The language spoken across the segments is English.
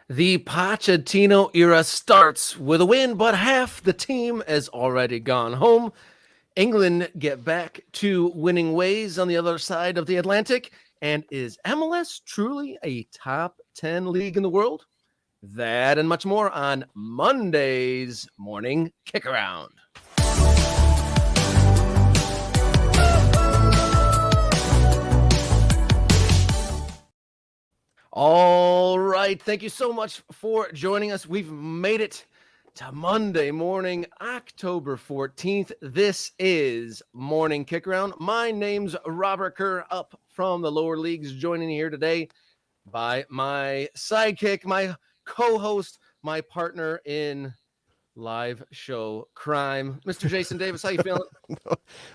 The Pochettino era starts with a win, but half the team has already gone home. England get back to winning ways on the other side of the Atlantic. And is MLS truly a top 10 league in the world? That and much more on Monday's Morning Kickaround. All right. Thank you so much for joining us. We've made it to Monday morning, October 14th. This is Morning Kickaround. My name's Robert Kerr, up from the lower leagues, joining here today by my sidekick, my co-host, my partner in live show crime, Mr. Jason Davis. How you feeling?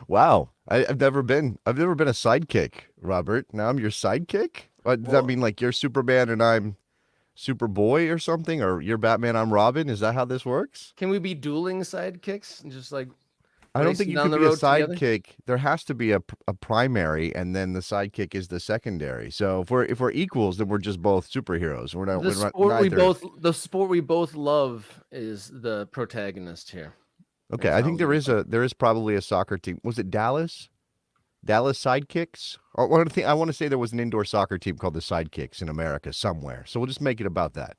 Wow, I've never been a sidekick, Robert. Now I'm your sidekick. Does that mean like you're Superman and I'm Superboy or something, or you're Batman, I'm Robin? Is that how this works? Can we be dueling sidekicks and just like I don't think racing you down could the be a road together? sidekick. There has to be a primary, and then the sidekick is the secondary. So if we're equals, then we're just both superheroes. We're not neither. The sport we both love is the protagonist here. Okay, I think there is probably a soccer team. Was it Dallas? Dallas Sidekicks? Or I want to say there was an indoor soccer team called the Sidekicks in America somewhere. So we'll just make it about that.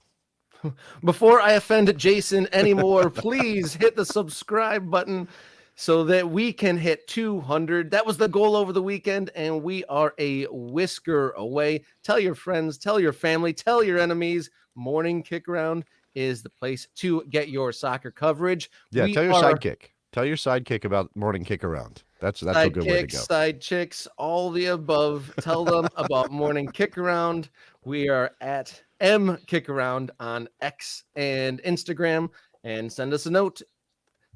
Before I offend Jason anymore, please hit the subscribe button so that we can hit 200. That was the goal over the weekend, and we are a whisker away. Tell your friends, tell your family, tell your enemies. Morning Kickaround is the place to get your soccer coverage. Yeah, tell your sidekick. Tell your sidekick about Morning Kickaround. That's a good way to go. Side chicks, all the above. Tell them about Morning Kickaround. We are at Kickaround on X and Instagram, and send us a note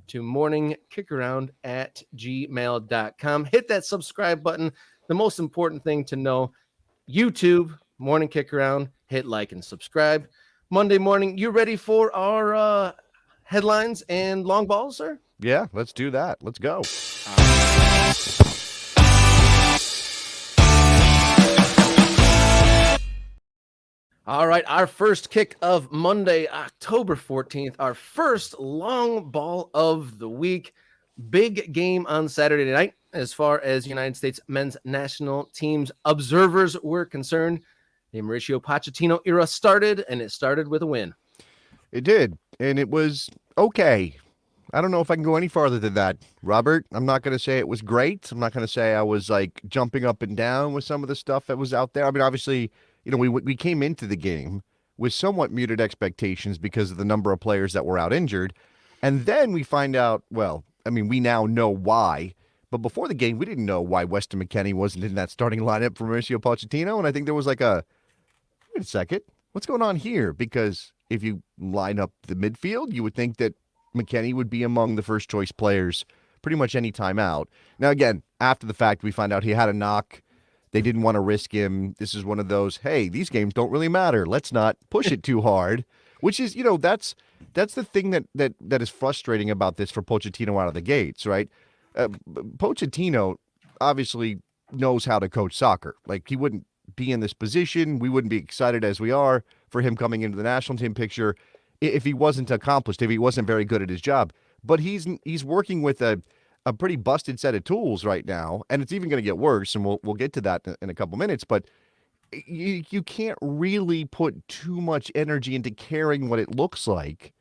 to morningkickaround@gmail.com. Hit that subscribe button. The most important thing to know, YouTube, Morning Kickaround, hit like and subscribe. Monday morning, you ready for our headlines and long balls, sir? Yeah, let's do that. Let's go. All right, our first kick of Monday, October 14th, our first long ball of the week. Big game on Saturday night as far as United States men's national team's observers were concerned. The Mauricio Pochettino era started, and it started with a win. It did, and it was okay. I don't know if I can go any farther than that, Robert. I'm not going to say it was great. I'm not going to say I was like jumping up and down with some of the stuff that was out there. I mean, obviously, we came into the game with somewhat muted expectations because of the number of players that were out injured. And then we find out, well, I mean, we now know why. But before the game, we didn't know why Weston McKennie wasn't in that starting lineup for Mauricio Pochettino. And I think there was like wait a second, what's going on here? Because if you line up the midfield, you would think that McKennie would be among the first choice players pretty much any time out. Now, again, after the fact, we find out he had a knock. They didn't want to risk him. This is one of those, hey, these games don't really matter. Let's not push it too hard, which is, that's the thing that is frustrating about this for Pochettino out of the gates, right? Pochettino obviously knows how to coach soccer. Like, he wouldn't be in this position. We wouldn't be excited as we are for him coming into the national team picture if he wasn't accomplished, if he wasn't very good at his job. But he's working with a pretty busted set of tools right now, and it's even going to get worse, and we'll get to that in a couple minutes. But you can't really put too much energy into caring what it looks like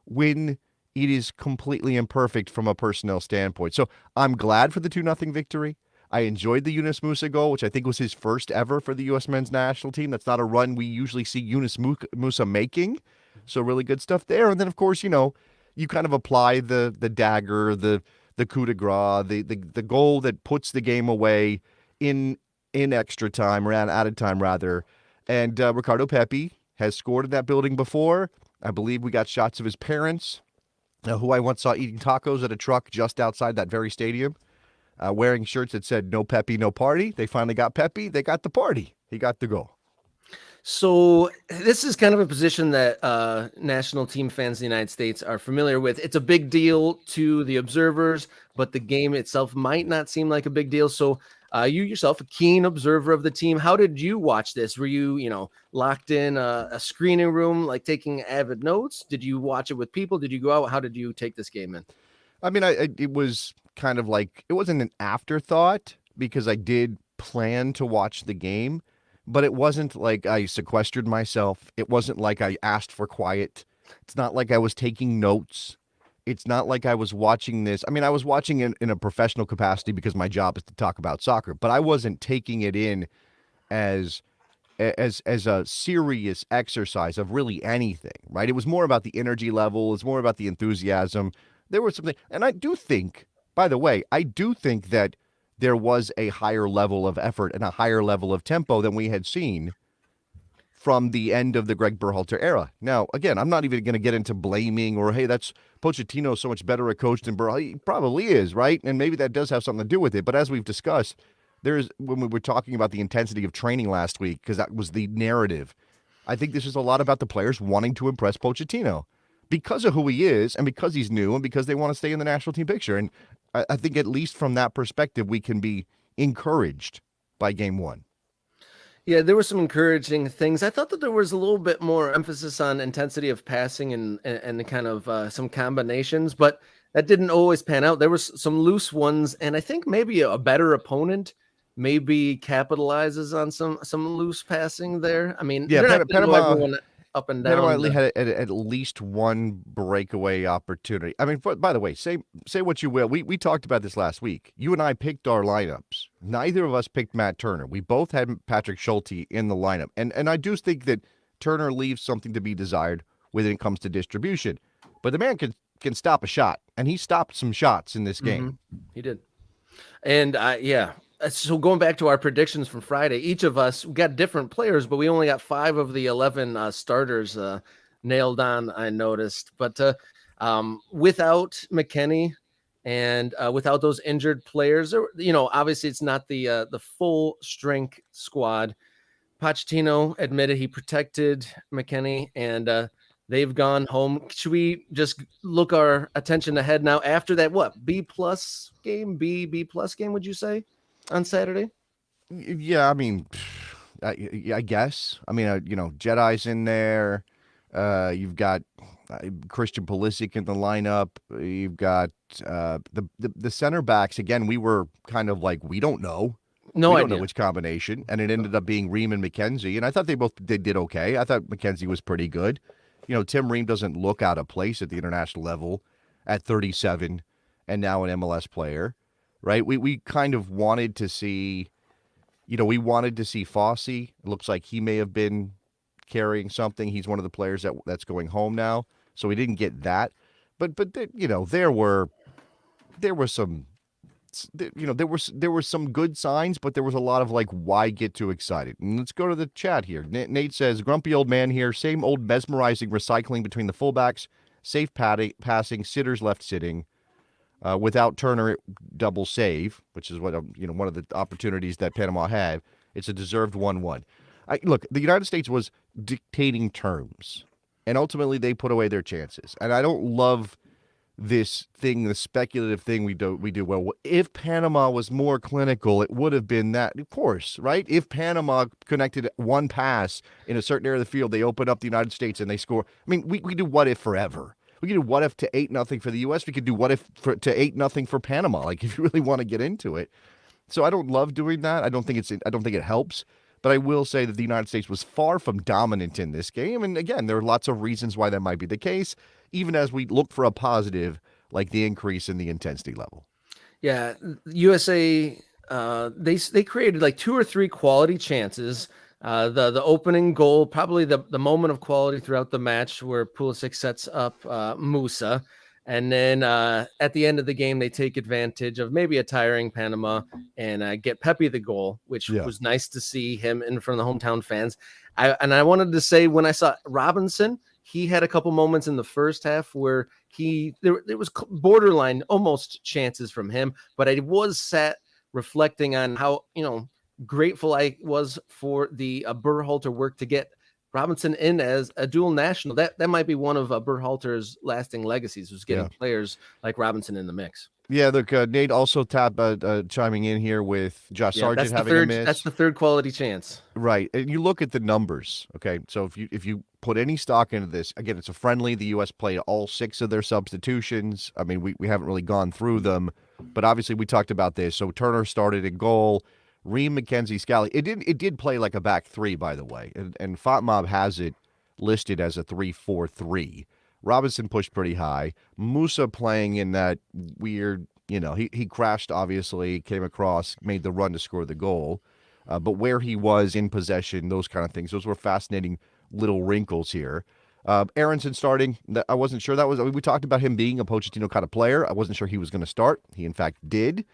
when it is completely imperfect from a personnel standpoint. So I'm glad for the 2-0 victory. I enjoyed the Yunus Musa goal, which I think was his first ever for the U.S. men's national team. That's not a run we usually see Yunus Musa making. So really good stuff there. And then, of course, you kind of apply the dagger, the coup de grace, the goal that puts the game away in extra time, or added time, rather. And Ricardo Pepi has scored in that building before. I believe we got shots of his parents, who I once saw eating tacos at a truck just outside that very stadium, wearing shirts that said, "No Pepi, no party." They finally got Pepi. They got the party. He got the goal. So this is kind of a position that national team fans in the United States are familiar with. It's a big deal to the observers, but the game itself might not seem like a big deal. So You yourself, a keen observer of the team. How did you watch this? Were you, locked in a screening room, like taking avid notes? Did you watch it with people? Did you go out? How did you take this game in? I mean, it was kind of like it wasn't an afterthought because I did plan to watch the game, but it wasn't like I sequestered myself. It wasn't like I asked for quiet. It's not like I was taking notes. It's not like I was watching this. I mean, I was watching it in a professional capacity because my job is to talk about soccer, but I wasn't taking it in as as a serious exercise of really anything, right? It was more about the energy level, it's more about the enthusiasm. There was something, and I do think, by the way, I do think that there was a higher level of effort and a higher level of tempo than we had seen from the end of the Greg Berhalter era. Now, again, I'm not even going to get into blaming or, hey, that's Pochettino so much better a coach than Berhalter. He probably is, right? And maybe that does have something to do with it. But as we've discussed, when we were talking about the intensity of training last week, because that was the narrative, I think this is a lot about the players wanting to impress Pochettino because of who he is and because he's new and because they want to stay in the national team picture. And I think at least from that perspective, we can be encouraged by game one. Yeah, there were some encouraging things. I thought that there was a little bit more emphasis on intensity of passing and kind of some combinations, but that didn't always pan out. There was some loose ones, and I think maybe a better opponent maybe capitalizes on some loose passing there. I mean, Yeah, they're not going to know Panama. everyone up and Panama down. had at least one breakaway opportunity. I mean, by the way, say what you will. We talked about this last week. You and I picked our lineups. Neither of us picked Matt Turner. We both had Patrick Schulte in the lineup. And I do think that Turner leaves something to be desired when it comes to distribution. But the man can stop a shot, and he stopped some shots in this game. He did. And yeah. So going back to our predictions from Friday, each of us got different players, but we only got 5 of the 11 starters nailed on, I noticed. But without McKennie and without those injured players, obviously it's not the full strength squad. Pochettino admitted he protected McKennie, and they've gone home. Should we just look our attention ahead now after that? What B+ game, B+ game? Would you say? On Saturday? Yeah, I mean, I guess. I mean, Jedi's in there. You've got Christian Pulisic in the lineup. You've got the center backs. Again, we were kind of like, we don't know. No we idea. Don't know which combination, and it ended up being Ream and McKenzie. And I thought they did okay. I thought McKenzie was pretty good. Tim Ream doesn't look out of place at the international level at 37 and now an MLS player. Right, we kind of wanted to see, we wanted to see Fossey. It looks like he may have been carrying something. He's one of the players that's going home now, so we didn't get that. But there were some, there were some good signs, but there was a lot of like, why get too excited? And let's go to the chat here. Nate says, grumpy old man here, same old mesmerizing recycling between the fullbacks, safe passing, sitters left sitting. Without Turner double save, which is what one of the opportunities that Panama had, it's a deserved 1-1. Look, the United States was dictating terms, and ultimately they put away their chances. And I don't love this thing, the speculative thing we do. Well, if Panama was more clinical, it would have been that. Of course, right? If Panama connected one pass in a certain area of the field, they open up the United States and they score. I mean, we do what if forever. We could do what if to 8-0 for the U.S. We could do what if to 8-0 for Panama. Like, if you really want to get into it. So I don't love doing that. I don't think it helps. But I will say that the United States was far from dominant in this game. And again, there are lots of reasons why that might be the case, even as we look for a positive, like the increase in the intensity level. Yeah, USA, they created like 2 or 3 quality chances. The opening goal, probably the moment of quality throughout the match, where Pulisic sets up Musa. And then at the end of the game, they take advantage of maybe a tiring Panama and get Pepe the goal, which was nice to see him in front of the hometown fans. I wanted to say, when I saw Robinson, he had a couple moments in the first half where there was borderline almost chances from him, but I was sat reflecting on how, grateful I was for the Berhalter work to get Robinson in as a dual national. That might be one of Berhalter's lasting legacies, was getting players like Robinson in the mix. Yeah, look, Nate also chiming in here with Josh Yeah, Sargent having a that's miss. the third quality chance. Right. And you look at the numbers, okay? So if you put any stock into this, again, it's a friendly. The US played all 6 of their substitutions. I mean, we haven't really gone through them, but obviously we talked about this. So Turner started in goal, Ream, McKenzie, Scally. It did play like a back three, by the way. And FotMob has it listed as a 3-4-3. Robinson pushed pretty high. Musa playing in that weird, he crashed, obviously, came across, made the run to score the goal. But where he was in possession, those kind of things, those were fascinating little wrinkles here. Aronson starting, I wasn't sure that was, we talked about him being a Pochettino kind of player. I wasn't sure he was going to start. He, in fact, did.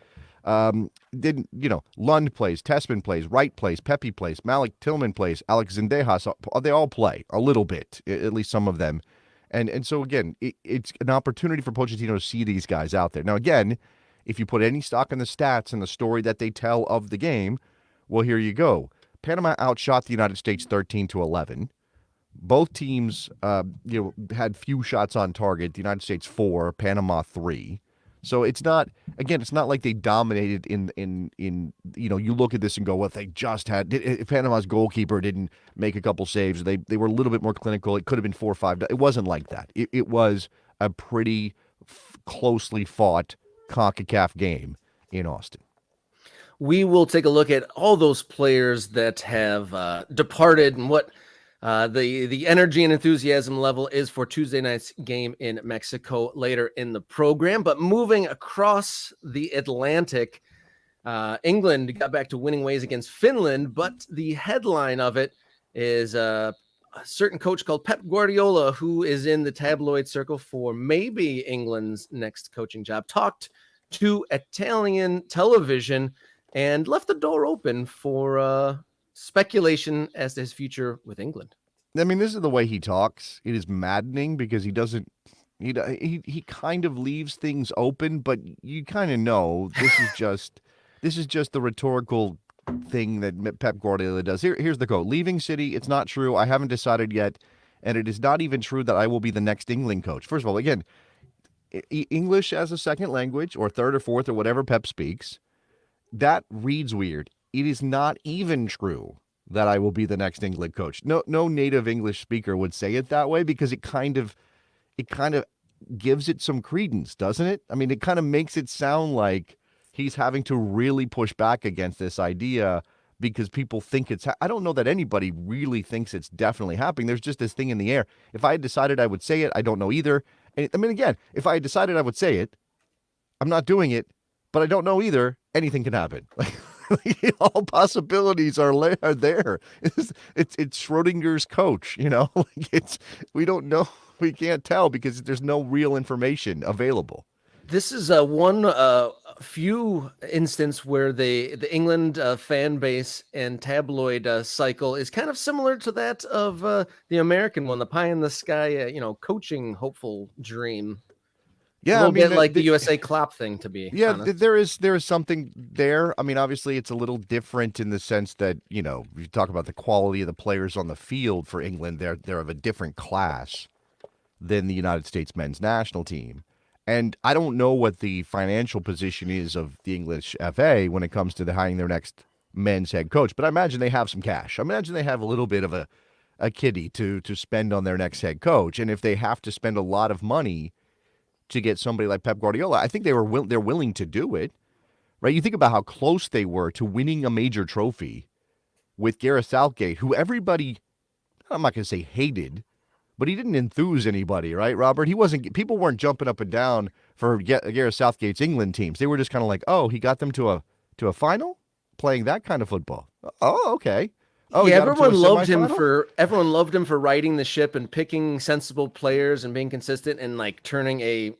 Didn't, Lund plays, Tessman plays, Wright plays, Pepe plays, Malik Tillman plays, Alex Zendejas, they all play a little bit, at least some of them. And so, again, it's an opportunity for Pochettino to see these guys out there. Now, again, if you put any stock in the stats and the story that they tell of the game, well, here you go. Panama outshot the United States 13-11. Both teams, had few shots on target. The United States 4, Panama 3. So it's not like they dominated in you look at this and go, well, they just had Panama's goalkeeper didn't make a couple saves. They were a little bit more clinical. It could have been 4-5. It wasn't like that. It was a pretty closely fought CONCACAF game in Austin. We will take a look at all those players that have departed and what the energy and enthusiasm level is for Tuesday night's game in Mexico later in the program. But moving across the Atlantic, England got back to winning ways against Finland, but the headline of it is a certain coach called Pep Guardiola, who is in the tabloid circle for maybe England's next coaching job, talked to Italian television and left the door open for speculation as to his future with England. I mean, this is the way he talks. It is maddening because he doesn't. He kind of leaves things open, but you kind of know this is just the rhetorical thing that Pep Guardiola does. Here's the quote: "Leaving City, it's not true. I haven't decided yet, and it is not even true that I will be the next England coach." First of all, again, English as a second language or third or fourth or whatever Pep speaks, that reads weird. It is not even true that I will be the next England coach. No native English speaker would say it that way because it kind of gives it some credence, doesn't it? I mean, it kind of makes it sound like he's having to really push back against this idea because people think I don't know that anybody really thinks it's definitely happening. There's just this thing in the air. If I had decided I would say it, I don't know either. I mean, again, if I had decided I would say it, I'm not doing it, but I don't know either. Anything can happen. All possibilities are there. It's Schrodinger's coach, we don't know. We can't tell because there's no real information available. This is one few instance where the England fan base and tabloid cycle is kind of similar to that of the American one, the pie in the sky, coaching hopeful dream. Yeah, a little bit like the USA Klopp thing, to be honest. There is something there. I mean, obviously, it's a little different in the sense that you talk about the quality of the players on the field for England. They're of a different class than the United States men's national team, and I don't know what the financial position is of the English FA when it comes to hiring their next men's head coach. But I imagine they have some cash. I imagine they have a little bit of a kitty to spend on their next head coach, and if they have to spend a lot of money to get somebody like Pep Guardiola, I think they're willing to do it, right? You think about how close they were to winning a major trophy with Gareth Southgate, who everybody, I'm not going to say hated, but he didn't enthuse anybody, right, Robert? People weren't jumping up and down for Gareth Southgate's England teams. They were just kind of like, oh, he got them to a final, playing that kind of football. Oh, okay. Oh, yeah, everyone loved him for righting the ship and picking sensible players and being consistent and like turning a,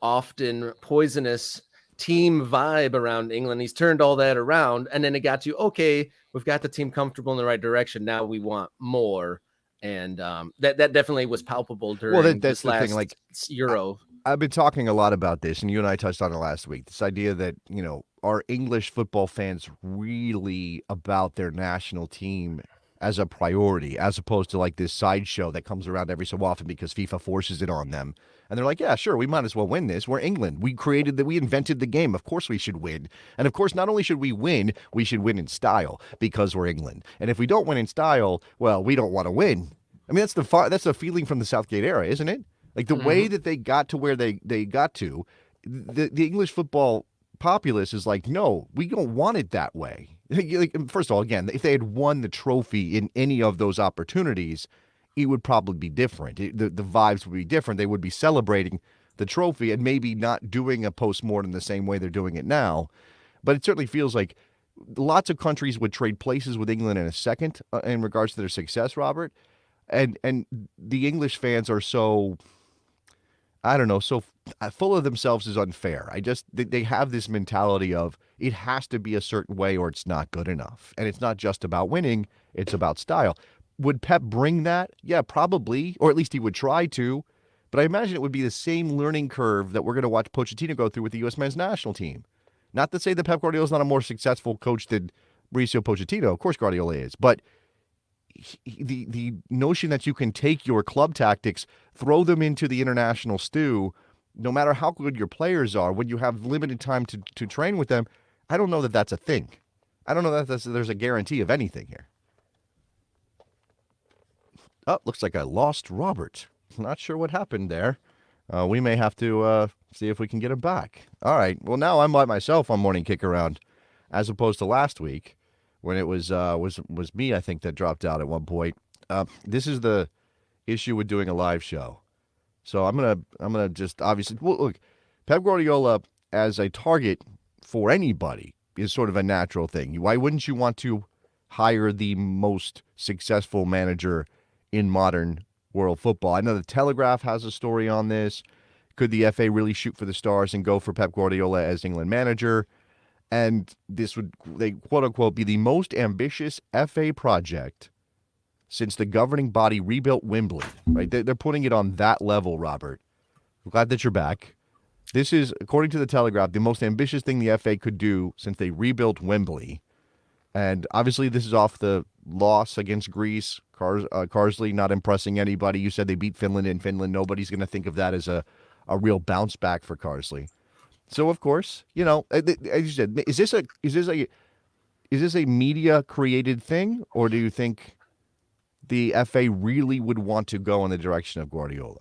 often poisonous team vibe around England. He's turned all that around, and then it got to, okay, we've got the team comfortable in the right direction. Now we want more. And that definitely was palpable during this last thing, Euro. I've been talking a lot about this, and you and I touched on it last week. This idea that, are English football fans really about their national team as a priority, as opposed to like this sideshow that comes around every so often because FIFA forces it on them. And they're like, yeah, sure, we might as well win this. We're England. We invented the game. Of course we should win. And of course, not only should we win in style because we're England. And if we don't win in style, well, we don't want to win. I mean, that's the feeling from the Southgate era, isn't it? Like the way that they got to where they got to, the English football populace is like, no, we don't want it that way. Like, first of all, again, if they had won the trophy in any of those opportunities, it would probably be different. The vibes would be different. They would be celebrating the trophy and maybe not doing a postmortem the same way they're doing it now. But it certainly feels like lots of countries would trade places with England in a second in regards to their success, Robert. And the English fans are so, I don't know, so full of themselves is unfair. They have this mentality of it has to be a certain way or it's not good enough. And it's not just about winning, it's about style. Would Pep bring that? Yeah, probably, or at least he would try to. But I imagine it would be the same learning curve that we're going to watch Pochettino go through with the U.S. men's national team. Not to say that Pep Guardiola is not a more successful coach than Mauricio Pochettino. Of course Guardiola is. But the notion that you can take your club tactics, throw them into the international stew, no matter how good your players are, when you have limited time to train with them, I don't know that that's a thing. I don't know that there's a guarantee of anything here. Oh, looks like I lost Robert. Not sure what happened there. We may have to see if we can get him back. All right. Well, now I'm by myself on Morning Kickaround, as opposed to last week when it was me, I think, that dropped out at one point. This is the issue with doing a live show. So I'm gonna just obviously look, Pep Guardiola as a target for anybody is sort of a natural thing. Why wouldn't you want to hire the most successful manager in modern world football? I know the Telegraph has a story on this. Could the FA really shoot for the stars and go for Pep Guardiola as England manager? And this would, they quote unquote, be the most ambitious FA project since the governing body rebuilt Wembley. Right? They're putting it on that level, Robert. I'm glad that you're back. This is, according to the Telegraph, the most ambitious thing the FA could do since they rebuilt Wembley. And obviously, this is off the loss against Greece. Carsley not impressing anybody. You said they beat Finland in Finland. Nobody's going to think of that as a real bounce back for Carsley. So of course, you know, as you said, is this a media created thing, or do you think the FA really would want to go in the direction of Guardiola?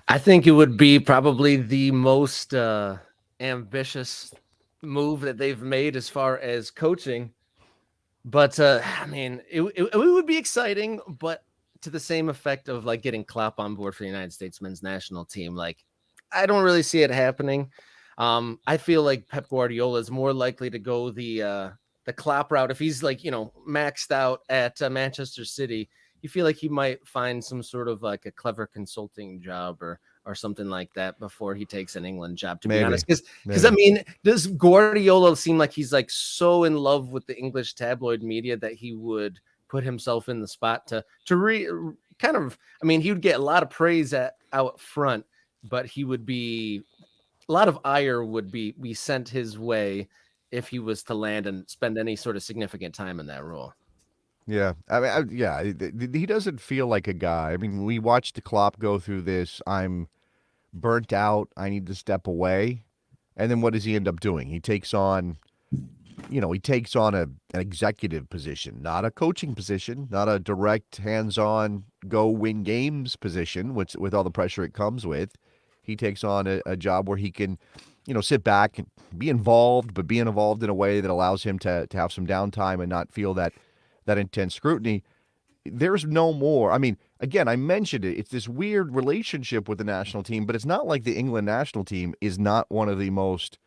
I think it would be probably the most ambitious move that they've made as far as coaching. But I mean, it would be exciting, but to the same effect of like getting Klopp on board for the United States men's national team. Like, I don't really see it happening. I feel like Pep Guardiola is more likely to go the Klopp route. If he's like, you know, maxed out at Manchester City, you feel like he might find some sort of like a clever consulting job or something like that before he takes an England job, to be honest. Because I mean, does Guardiola seem like he's like so in love with the English tabloid media that he would put himself in the spot to kind of, I mean, he would get a lot of praise out front, but he would be, a lot of ire would be sent his way if he was to land and spend any sort of significant time in that role. Yeah, I mean, he doesn't feel like a guy. I mean, we watched Klopp go through this. I'm burnt out. I need to step away. And then what does he end up doing? He takes on, an executive position, not a coaching position, not a direct hands-on go win games position, which with all the pressure it comes with. He takes on a job where he can, sit back and be involved, but being involved in a way that allows him to have some downtime and not feel that intense scrutiny. There's no more. I mean, again, I mentioned it. It's this weird relationship with the national team, but it's not like the England national team is not one of the most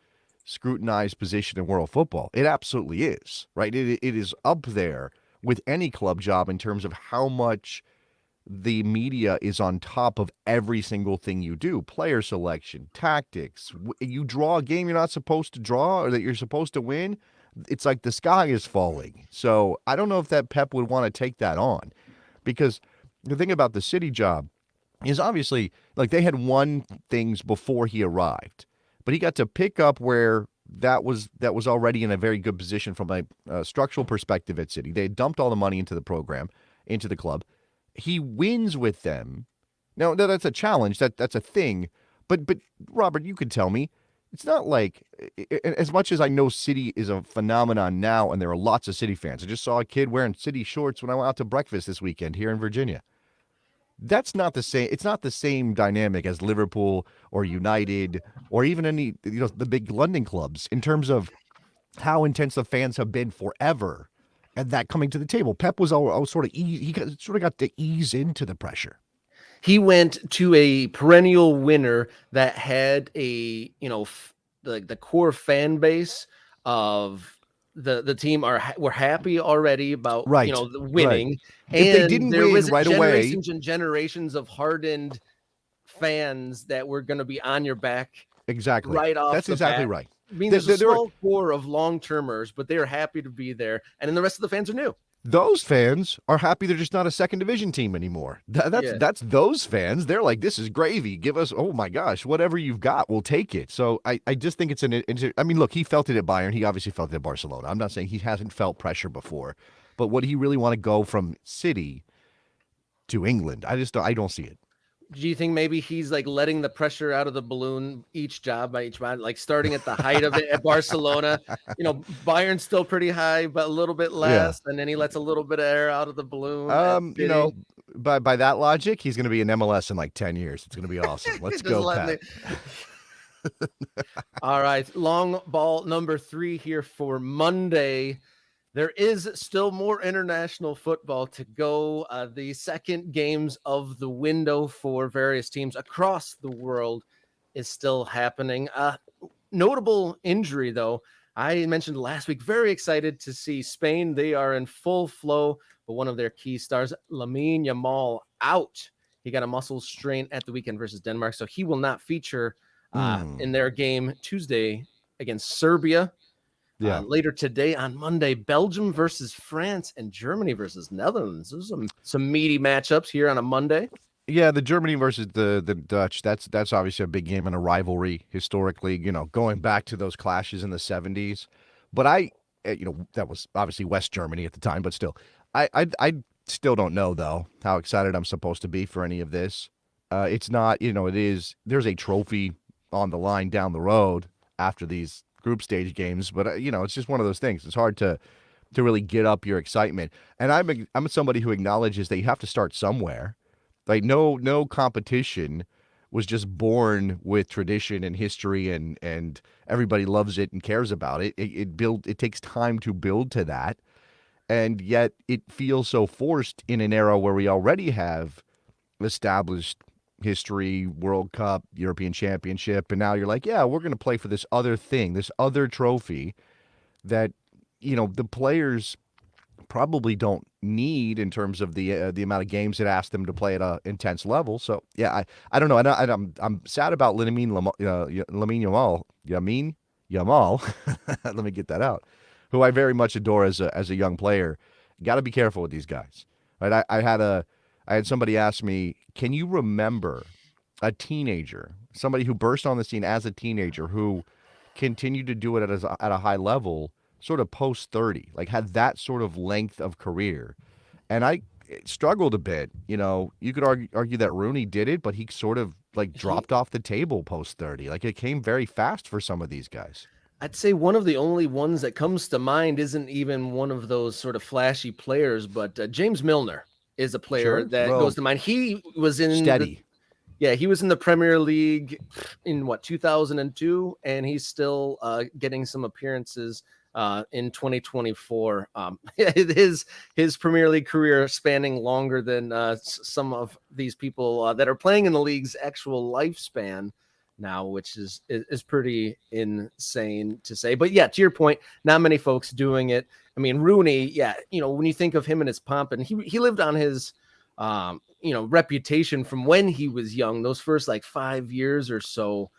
scrutinized position in world football. It absolutely is, right? It is up there with any club job in terms of how much the media is on top of every single thing you do. Player selection, tactics. You draw a game you're not supposed to draw or that you're supposed to win. It's like the sky is falling. So I don't know if that Pep would want to take that on, because the thing about the City job is obviously like they had won things before he arrived, but he got to pick up where that was already in a very good position from a structural perspective at City. They had dumped all the money into the program, into the club. He wins with them. Now that's a challenge. That's a thing. But Robert, you could tell me, it's not like, as much as I know City is a phenomenon now, and there are lots of City fans. I just saw a kid wearing City shorts when I went out to breakfast this weekend here in Virginia. That's not the same. It's not the same dynamic as Liverpool or United or even any, the big London clubs in terms of how intense the fans have been forever, and that coming to the table. Pep was all sort of sort of got to ease into the pressure. He went to a perennial winner that had a, the core fan base of the team were happy already about, Right, the winning. right. And If they didn't there win was right away, generations and generations of hardened fans that were going to be on your back. Exactly. Right off That's the exactly bat. right. I mean, there's a small core of long-termers, but they are happy to be there, and then the rest of the fans are new. Those fans are happy they're just not a second division team anymore. That's those fans. They're like, this is gravy. Give us, oh my gosh, whatever you've got, we'll take it. So I just think it's I mean, look, he felt it at Bayern. He obviously felt it at Barcelona. I'm not saying he hasn't felt pressure before, but would he really want to go from City to England? I don't see it. Do you think maybe he's like letting the pressure out of the balloon each job by each job, like starting at the height of it at Barcelona? Bayern's still pretty high, but a little bit less, and then he lets a little bit of air out of the balloon. By that logic, he's going to be in MLS in like 10 years. It's going to be awesome. Let's go, Pat. All right, long ball number 3 here for Monday. There is still more international football to go. The second games of the window for various teams across the world is still happening. Notable injury, though. I mentioned last week, very excited to see Spain. They are in full flow, but one of their key stars, Lamine Yamal, out. He got a muscle strain at the weekend versus Denmark, so he will not feature in their game Tuesday against Serbia. Later today on Monday, Belgium versus France and Germany versus Netherlands. Those are some meaty matchups here on a Monday. Yeah, the Germany versus the Dutch, that's obviously a big game and a rivalry historically, going back to those clashes in the 70s. But that was obviously West Germany at the time, but still. I still don't know, though, how excited I'm supposed to be for any of this. It's not, there's a trophy on the line down the road after these group stage games, but it's just one of those things. It's hard to really get up your excitement. And I'm somebody who acknowledges that you have to start somewhere. Like no competition was just born with tradition and history and everybody loves it and cares about it. It takes time to build to that. And yet it feels so forced in an era where we already have established history, World Cup, European Championship, and now you're like, yeah, we're going to play for this other thing, this other trophy that, the players probably don't need in terms of the amount of games it asks them to play at an intense level. So, yeah, I don't know. I'm sad about Lamine Yamal. Let me get that out. Who I very much adore as a young player. Got to be careful with these guys. Right? I had somebody ask me, can you remember a teenager, somebody who burst on the scene as a teenager who continued to do it at a high level, sort of post 30, like had that sort of length of career? And I struggled a bit. You could argue that Rooney did it, but he sort of like dropped off the table post 30. Like it came very fast for some of these guys. I'd say one of the only ones that comes to mind isn't even one of those sort of flashy players, but James Milner is a player that goes to mind. He was in steady. He was in the Premier League in 2002, and he's still getting some appearances in 2024. His Premier League career spanning longer than some of these people that are playing in the league's actual lifespan now, which is pretty insane to say. But yeah, to your point, not many folks doing it. I mean, Rooney, when you think of him and his pomp, and he lived on his reputation from when he was young, those first like 5 years or so.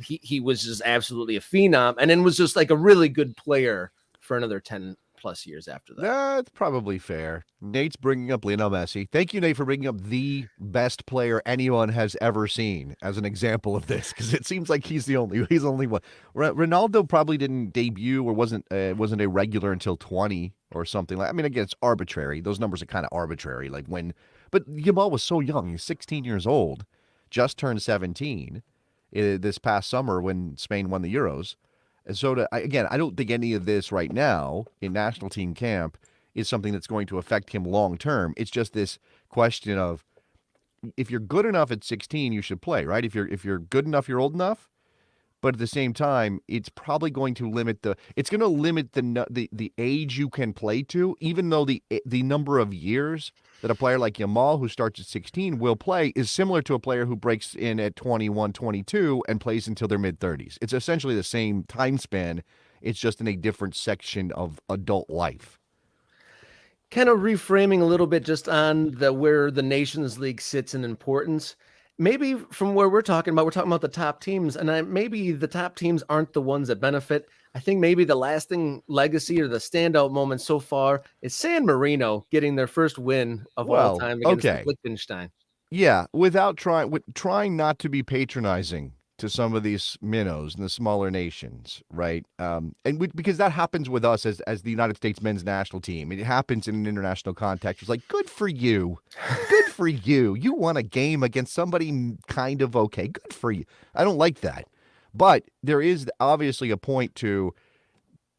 He was just absolutely a phenom, and then was just like a really good player for another 10 plus years after that. That's probably fair. Nate's bringing up Lionel Messi. Thank you, Nate, for bringing up the best player anyone has ever seen as an example of this, because it seems like he's the only one. Ronaldo probably didn't debut or wasn't a regular until 20 or something. I mean, again, it's arbitrary. Those numbers are kind of arbitrary. But Yamal was so young. He's 16 years old, just turned 17 this past summer when Spain won the Euros. And so, again, I don't think any of this right now in national team camp is something that's going to affect him long term. It's just this question of if you're good enough at 16, you should play, right? If you're good enough, you're old enough. But at the same time, it's probably going to limit the age you can play to, even though the number of years that a player like Yamal, who starts at 16, will play is similar to a player who breaks in at 21, 22 and plays until their mid-30s. It's essentially the same time span. It's just in a different section of adult life. Kind of reframing a little bit just on where the Nations League sits in importance. Maybe from where we're talking about the top teams, and maybe the top teams aren't the ones that benefit. I think maybe the lasting legacy or the standout moment so far is San Marino getting their first win of all time against Liechtenstein. Yeah, trying not to be patronizing to some of these minnows and the smaller nations, right? Because that happens with us as the United States men's national team. It happens in an international context. It's like, good for you. Good for you. You won a game against somebody kind of okay. Good for you. I don't like that. But there is obviously a point to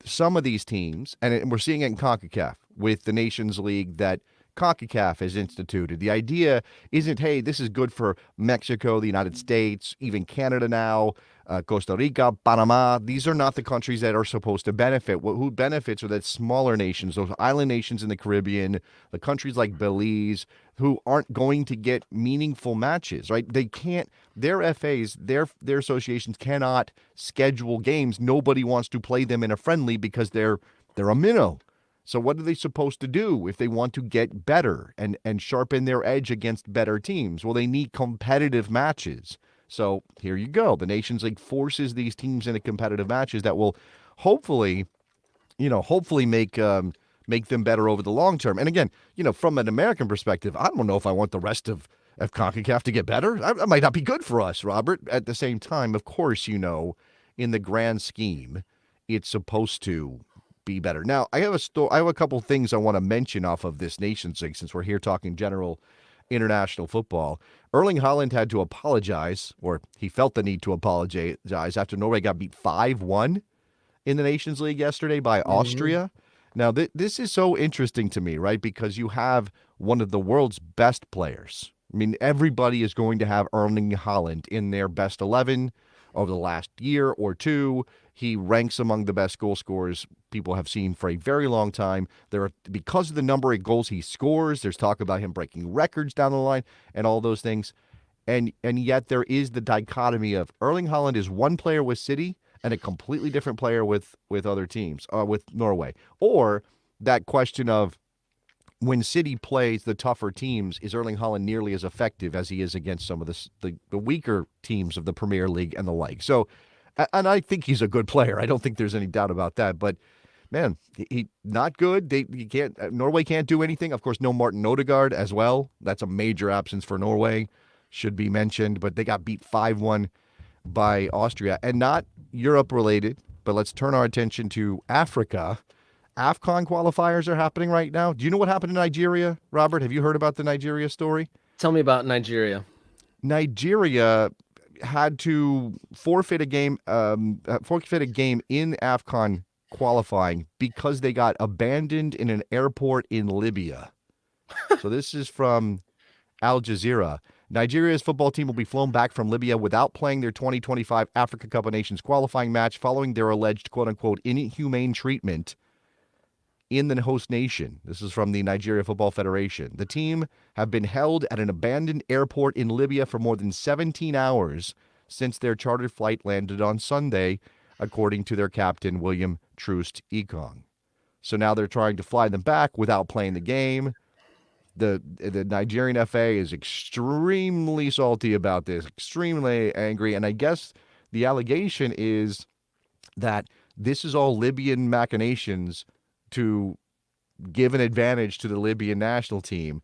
some of these teams, and we're seeing it in CONCACAF with the Nations League that CONCACAF has instituted. The idea isn't, hey, this is good for Mexico, the United States, even Canada now, Costa Rica, Panama. These are not the countries that are supposed to benefit. Who benefits are the smaller nations, those island nations in the Caribbean, the countries like Belize, who aren't going to get meaningful matches, right? They can't, their FAs, their associations cannot schedule games. Nobody wants to play them in a friendly because they're a minnow. So what are they supposed to do if they want to get better and sharpen their edge against better teams? Well, they need competitive matches. So here you go. The Nations League forces these teams into competitive matches that will hopefully make them better over the long term. And again, from an American perspective, I don't know if I want the rest of CONCACAF to get better. That might not be good for us, Robert. At the same time, of course, in the grand scheme, it's supposed to be better. Now, I have a couple things I want to mention off of this Nations League since we're here talking general international football. Erling Haaland had to apologize, or he felt the need to apologize after Norway got beat 5-1 in the Nations League yesterday by Austria. Now, this is so interesting to me, right? Because you have one of the world's best players. I mean, everybody is going to have Erling Haaland in their best 11 over the last year or two. He ranks among the best goal scorers people have seen for a very long time. Because of the number of goals he scores, there's talk about him breaking records down the line and all those things. And yet there is the dichotomy of Erling Haaland is one player with City and a completely different player with other teams, with Norway. Or that question of when City plays the tougher teams, is Erling Haaland nearly as effective as he is against some of the weaker teams of the Premier League and the like? So, and I think he's a good player. I don't think there's any doubt about that. But man, he not good. Norway can't do anything. Of course, no Martin Odegaard as well. That's a major absence for Norway, should be mentioned. But they got beat 5-1 by Austria, and not Europe related. But let's turn our attention to Africa. AFCON qualifiers are happening right now. Do you know what happened in Nigeria, Robert? Have you heard about the Nigeria story? Tell me about Nigeria. Nigeria had to forfeit a game in AFCON qualifying because they got abandoned in an airport in Libya. So this is from Al Jazeera. Nigeria's football team will be flown back from Libya without playing their 2025 Africa Cup of Nations qualifying match following their alleged quote-unquote inhumane treatment in the host nation. This is from the Nigeria Football Federation. The team have been held at an abandoned airport in Libya for more than 17 hours since their chartered flight landed on Sunday, according to their captain, William Troost Ekong. So now they're trying to fly them back without playing the game. The Nigerian FA is extremely salty about this, extremely angry, and I guess the allegation is that this is all Libyan machinations to give an advantage to the Libyan national team.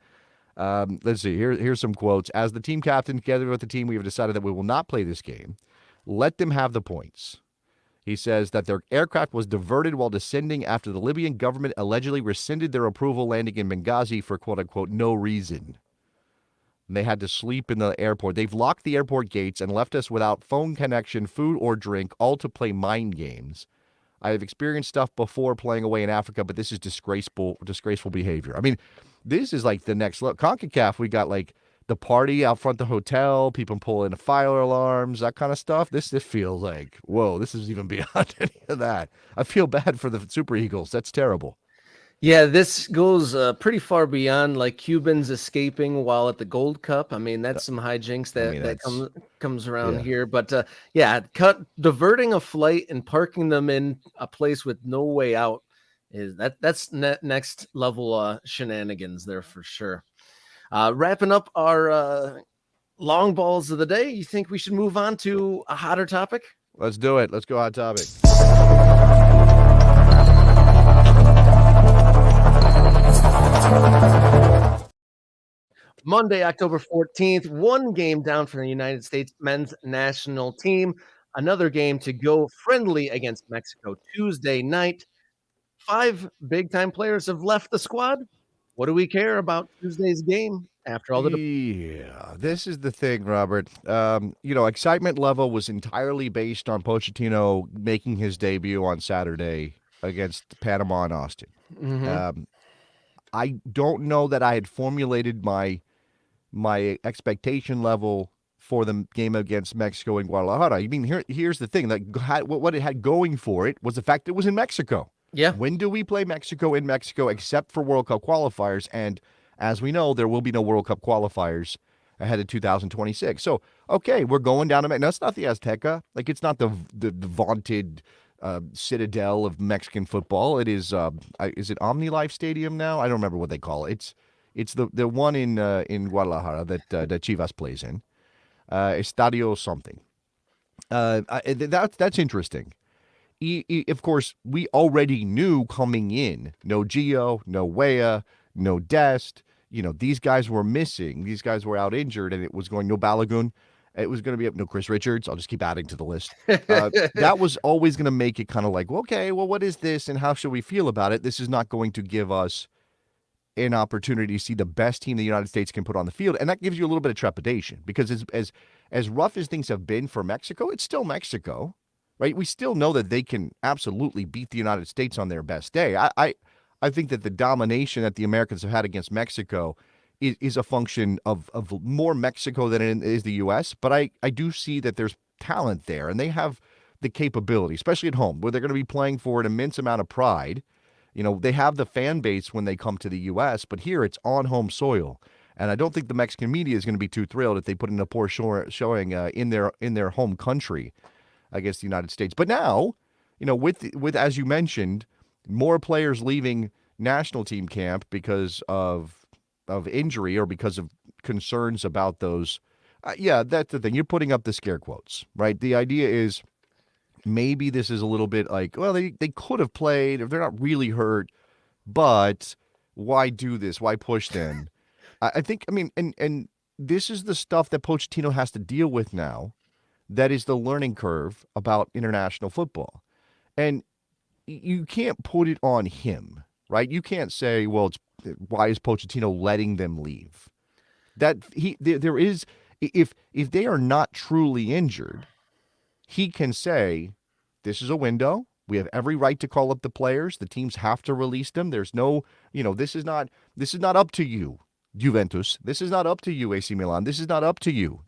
Let's see. Here's some quotes. As the team captain, together with the team, we have decided that we will not play this game. Let them have the points. He says that their aircraft was diverted while descending after the Libyan government allegedly rescinded their approval landing in Benghazi for quote-unquote no reason. And they had to sleep in the airport. They've locked the airport gates and left us without phone connection, food, or drink, all to play mind games. I have experienced stuff before playing away in Africa, but this is disgraceful behavior. I mean, this is like the next level. CONCACAF, we got like the party out front of the hotel, people pulling fire alarms, that kind of stuff. This feels like, whoa, this is even beyond any of that. I feel bad for the Super Eagles. That's terrible. Yeah, this goes pretty far beyond like Cubans escaping while at the Gold Cup. I mean, that's some hijinks that comes around here. But diverting a flight and parking them in a place with no way out that's next level shenanigans there for sure. Wrapping up our long balls of the day, you think we should move on to a hotter topic? Let's do it. Let's go hot topic. Monday, October 14th, one game down for the United States men's national team. Another game to go, friendly against Mexico Tuesday night. 5 big-time players have left the squad. What do we care about Tuesday's game after all the... Yeah, this is the thing, Robert. Excitement level was entirely based on Pochettino making his debut on Saturday against Panama and Austin. Mm-hmm. I don't know that I had formulated my expectation level for the game against Mexico in Guadalajara. I mean, here's the thing. Like, what it had going for it was the fact it was in Mexico. Yeah. When do we play Mexico in Mexico except for World Cup qualifiers? And as we know, there will be no World Cup qualifiers ahead of 2026. So, okay, we're going down to Mexico. No, it's not the Azteca. Like, it's not the vaunted citadel of Mexican football. It is it OmniLife Stadium now? I don't remember what they call it. It's the one in Guadalajara that Chivas plays in. Estadio something. That's interesting. Of course, we already knew coming in, no Gio, no Weah, no Dest. These guys were missing. These guys were out injured, and it was going no Balogun. It was going to be no Chris Richards. I'll just keep adding to the list. That was always going to make it kind of like, okay, well, what is this, and how should we feel about it? This is not going to give us an opportunity to see the best team the United States can put on the field, and that gives you a little bit of trepidation because as rough as things have been for Mexico, it's still Mexico. Right, we still know that they can absolutely beat the United States on their best day. I think that the domination that the Americans have had against Mexico is a function of more Mexico than it is the U.S. But I do see that there's talent there, and they have the capability, especially at home, where they're going to be playing for an immense amount of pride. They have the fan base when they come to the U.S., but here it's on home soil. And I don't think the Mexican media is going to be too thrilled if they put in a poor showing in their home country against the United States. But now, with as you mentioned, more players leaving national team camp because of injury or because of concerns about those. That's the thing. You're putting up the scare quotes, right? The idea is maybe this is a little bit like, well, they could have played if they're not really hurt, but why do this? Why push them? I think, and this is the stuff that Pochettino has to deal with now. That is the learning curve about international football. And you can't put it on him, right? You can't say, well, why is Pochettino letting them leave? There is, if they are not truly injured, he can say, this is a window. We have every right to call up the players. The teams have to release them. There's no, this is not up to you, Juventus. This is not up to you, AC Milan. This is not up to you.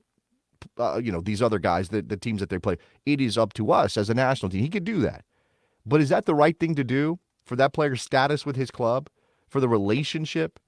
These other guys, the teams that they play, it is up to us as a national team. He could do that. But is that the right thing to do for that player's status with his club, for the relationship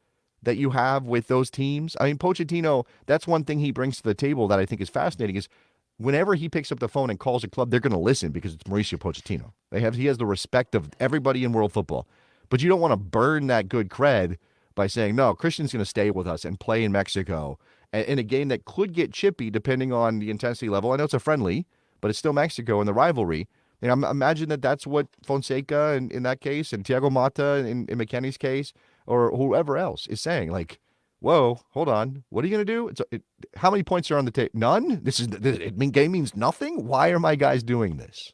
that you have with those teams? I mean, Pochettino, that's one thing he brings to the table that I think is fascinating is whenever he picks up the phone and calls a club, they're going to listen because it's Mauricio Pochettino. He has the respect of everybody in world football. But you don't want to burn that good cred by saying, no, Christian's going to stay with us and play in Mexico in a game that could get chippy depending on the intensity level. I know it's a friendly, but it's still Mexico and the rivalry. Imagine that's what Fonseca in that case, and Thiago Mata in McKennie's case, or whoever else is saying. Like, whoa, hold on, what are you going to do? How many points are on the table? None. Game means nothing. Why are my guys doing this?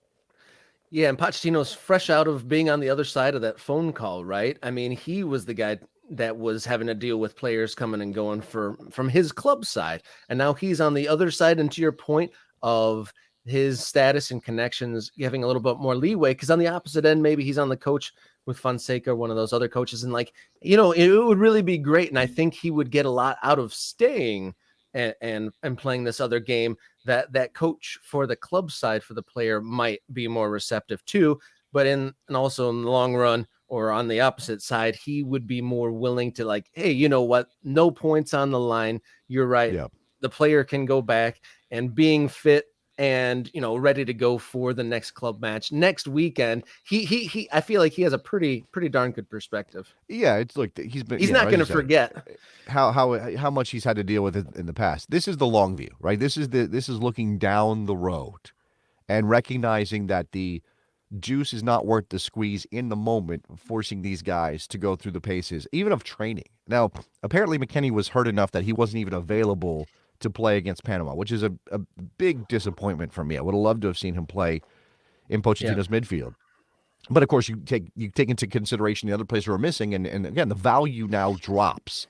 Yeah, and Pochettino's fresh out of being on the other side of that phone call, right? I mean, he was the guy that was having to deal with players coming and going from his club side, and now he's on the other side. And to your point of his status and connections, giving a little bit more leeway, because on the opposite end, maybe he's on the coach with Fonseca, one of those other coaches, and like, it would really be great, and I think he would get a lot out of staying and playing this other game that coach for the club side for the player might be more receptive to, but and also in the long run or on the opposite side, he would be more willing to like, hey, you know what? No points on the line. You're right. Yeah. The player can go back and being fit and ready to go for the next club match next weekend. He I feel like he has a pretty darn good perspective. Yeah, he's not going to forget how much he's had to deal with it in the past. This is the long view, right? This is looking down the road and recognizing that the juice is not worth the squeeze in the moment, forcing these guys to go through the paces, even of training. Now, apparently McKennie was hurt enough that he wasn't even available to play against Panama, which is a big disappointment for me. I would have loved to have seen him play in Pochettino's midfield. But of course, you take into consideration the other players who are missing, and again, the value now drops.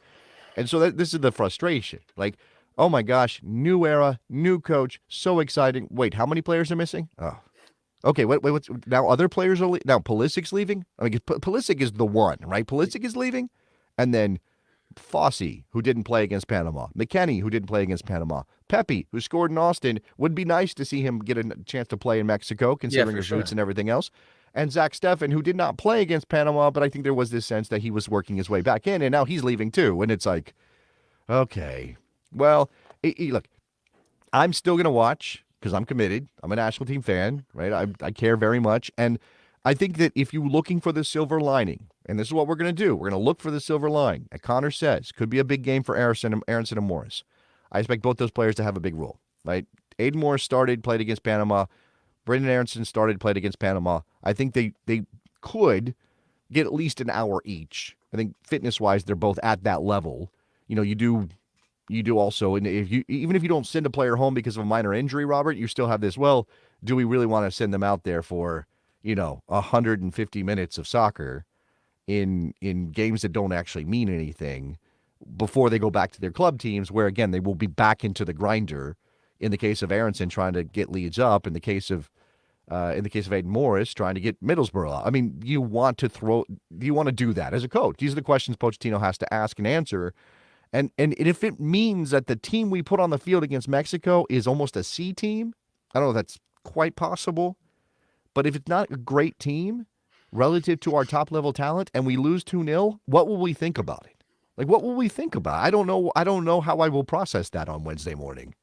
And so this is the frustration. Like, oh my gosh, new era, new coach, so exciting. Wait, how many players are missing? Oh, okay. What's now? Other players are now. Pulisic's leaving. I mean, Pulisic is the one, right? Pulisic is leaving, and then Fossey, who didn't play against Panama, McKennie, who didn't play against Panama, Pepe, who scored in Austin. Would be nice to see him get a chance to play in Mexico, considering his roots and everything else. And Zach Steffen, who did not play against Panama, but I think there was this sense that he was working his way back in, and now he's leaving too. And it's like, okay, well, look, I'm still going to watch because I'm committed. I'm a national team fan, right? I care very much. And I think that if you're looking for the silver lining, and this is what we're going to do, we're going to look for the silver lining. As Connor says, could be a big game for Aronson and Morris. I expect both those players to have a big role, right? Aiden Morris played against Panama. Brendan Aronson played against Panama. I think they could get at least an hour each. I think fitness-wise, they're both at that level. You do also, and even if you don't send a player home because of a minor injury, Robert, you still have this. Well, do we really want to send them out there for 150 minutes of soccer in games that don't actually mean anything before they go back to their club teams, where again they will be back into the grinder. In the case of Aronson, trying to get Leeds up. In the case of Aiden Morris, trying to get Middlesbrough up. I mean, do you want to do that as a coach? These are the questions Pochettino has to ask and answer. And if it means that the team we put on the field against Mexico is almost a C team, I don't know if that's quite possible. But if it's not a great team relative to our top-level talent and we lose 2-0, what will we think about it? Like, what will we think about it? I don't know. I don't know how I will process that on Wednesday morning.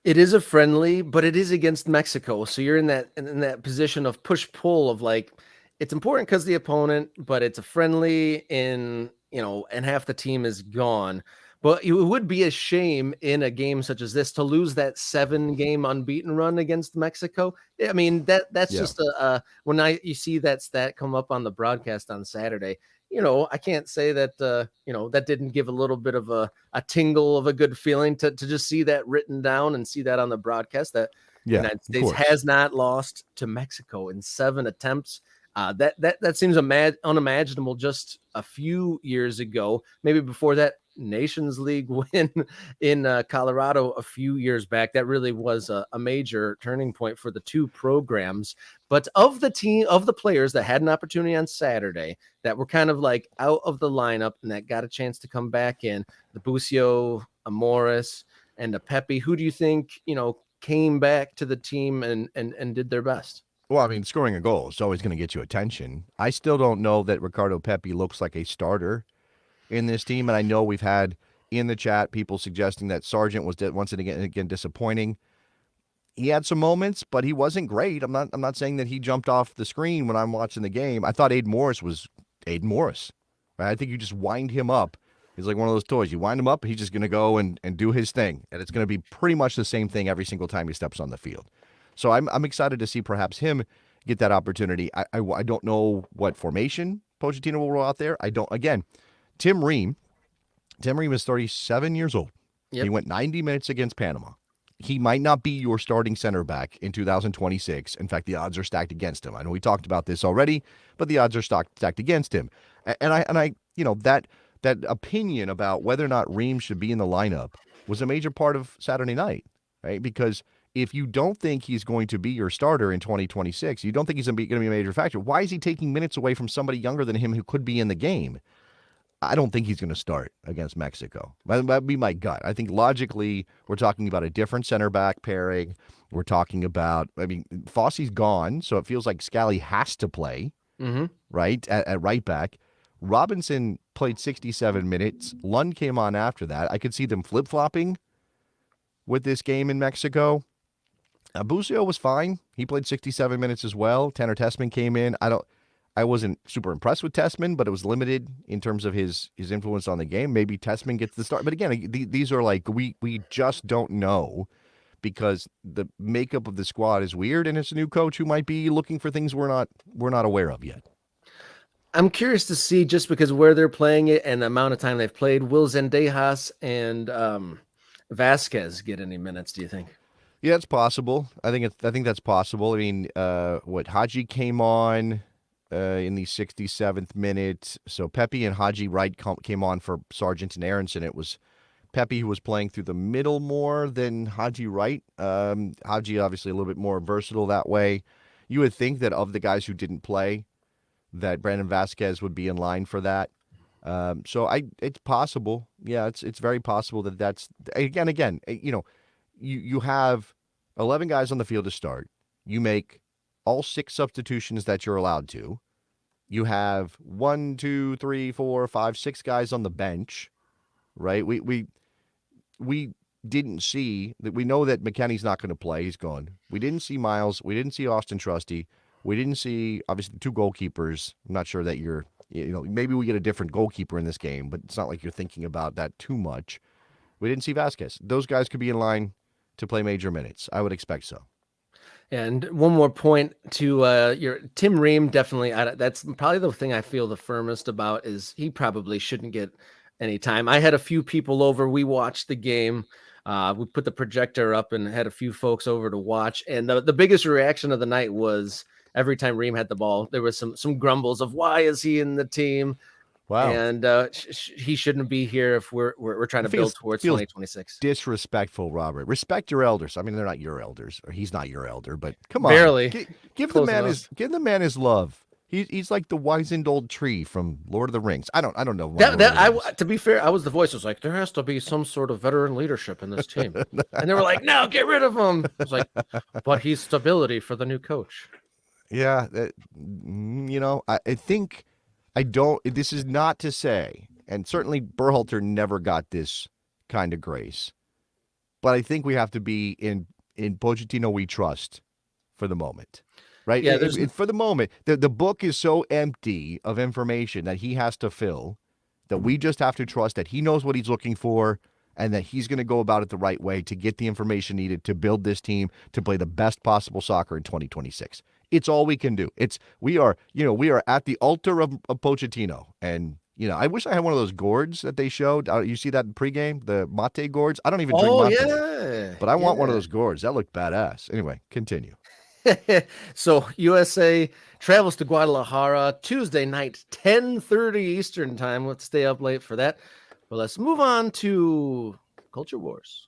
It is a friendly, but it is against Mexico. So you're in that position of push-pull of like, it's important because the opponent, but it's a friendly and half the team is gone. But it would be a shame in a game such as this to lose that 7-game unbeaten run against Mexico. I mean, that's just when you see that stat come up on the broadcast on Saturday, I can't say that, that didn't give a little bit of a tingle of a good feeling to just see that written down and see that on the broadcast that the United States has not lost to Mexico in 7 attempts. That seems unimaginable just a few years ago. Maybe before that Nations League win in Colorado a few years back, that really was a major turning point for the two programs. But of the players that had an opportunity on Saturday that were kind of like out of the lineup and that got a chance to come back in, the Bucio, a Morris, and a Pepe, who do you think came back to the team and did their best? Well, I mean, scoring a goal is always going to get you attention. I still don't know that Ricardo Pepi looks like a starter in this team, and I know we've had in the chat people suggesting that Sargent was once again disappointing. He had some moments, but he wasn't great. I'm not saying that he jumped off the screen when I'm watching the game. I thought Aiden Morris was Aiden Morris. Right? I think you just wind him up. He's like one of those toys. You wind him up, he's just going to go and do his thing, and it's going to be pretty much the same thing every single time he steps on the field. So I'm excited to see perhaps him get that opportunity. I don't know what formation Pochettino will roll out there. I don't. Again, Tim Ream is 37 years old. Yep. He went 90 minutes against Panama. He might not be your starting center back in 2026. In fact, the odds are stacked against him. I know we talked about this already, but the odds are stacked against him. And I, that opinion about whether or not Ream should be in the lineup was a major part of Saturday night, right? Because if you don't think he's going to be your starter in 2026, you don't think he's going to be a major factor, why is he taking minutes away from somebody younger than him who could be in the game? I don't think he's going to start against Mexico. That'd be my gut. I think logically, we're talking about a different center back pairing. We're talking about, Fosse's gone, so it feels like Scally has to play, right, at right back. Robinson played 67 minutes. Lund came on after that. I could see them flip-flopping with this game in Mexico. Busio was fine. He played 67 minutes as well. Tanner Tessman came in. I wasn't super impressed with Tessman, but it was limited in terms of his influence on the game. Maybe Tessman gets the start. But again, these are like, we just don't know because the makeup of the squad is weird, and it's a new coach who might be looking for things we're not aware of yet. I'm curious to see, just because where they're playing it and the amount of time they've played, will Zendejas and Vasquez get any minutes, do you think? Yeah, it's possible. I think that's possible. Haji came on in the 67th minute. So Pepe and Haji Wright came on for Sargent and Aronson. It was Pepe who was playing through the middle more than Haji Wright. Haji obviously a little bit more versatile that way. You would think that of the guys who didn't play, that Brandon Vasquez would be in line for that. It's possible. Yeah, it's very possible that's again. You have 11 guys on the field to start. You make all 6 substitutions that you're allowed to. You have 1, 2, 3, 4, 5, 6 guys on the bench, right? We didn't see that. We know that McKennie's not going to play. He's gone. We didn't see Miles. We didn't see Austin Trusty. We didn't see, obviously, the 2 goalkeepers. I'm not sure that maybe we get a different goalkeeper in this game, but it's not like you're thinking about that too much. We didn't see Vasquez. Those guys could be in line to play major minutes. I would expect so. And one more point to your Tim Ream, definitely. That's probably the thing I feel the firmest about, is he probably shouldn't get any time. I had a few people over. We watched the game. We put the projector up and had a few folks over to watch. And the biggest reaction of the night was every time Ream had the ball, there was some grumbles of, why is he in the team? Wow. And he shouldn't be here if we're trying to build towards 2026. Disrespectful, Robert. Respect your elders. I mean, they're not your elders, or he's not your elder, but come on. Barely. Give the man his love. He's like the wizened old tree from Lord of the Rings. I don't know. To be fair, I was the voice. I was like, there has to be some sort of veteran leadership in this team. And they were like, no, get rid of him. I was like, but he's stability for the new coach. Yeah. I think this is not to say, and certainly Berhalter never got this kind of grace, but I think we have to be in Pochettino we trust for the moment. Right? Yeah, for the moment, the book is so empty of information that he has to fill that we just have to trust that he knows what he's looking for and that he's going to go about it the right way to get the information needed to build this team to play the best possible soccer in 2026. It's all we can do. We are at the altar of Pochettino. And, I wish I had one of those gourds that they showed. You see that in pregame, the mate gourds? I don't even drink mate. Yeah. But I want one of those gourds. That looked badass. Anyway, continue. So USA travels to Guadalajara Tuesday night, 10:30 Eastern time. Let's stay up late for that. But let's move on to Culture Wars.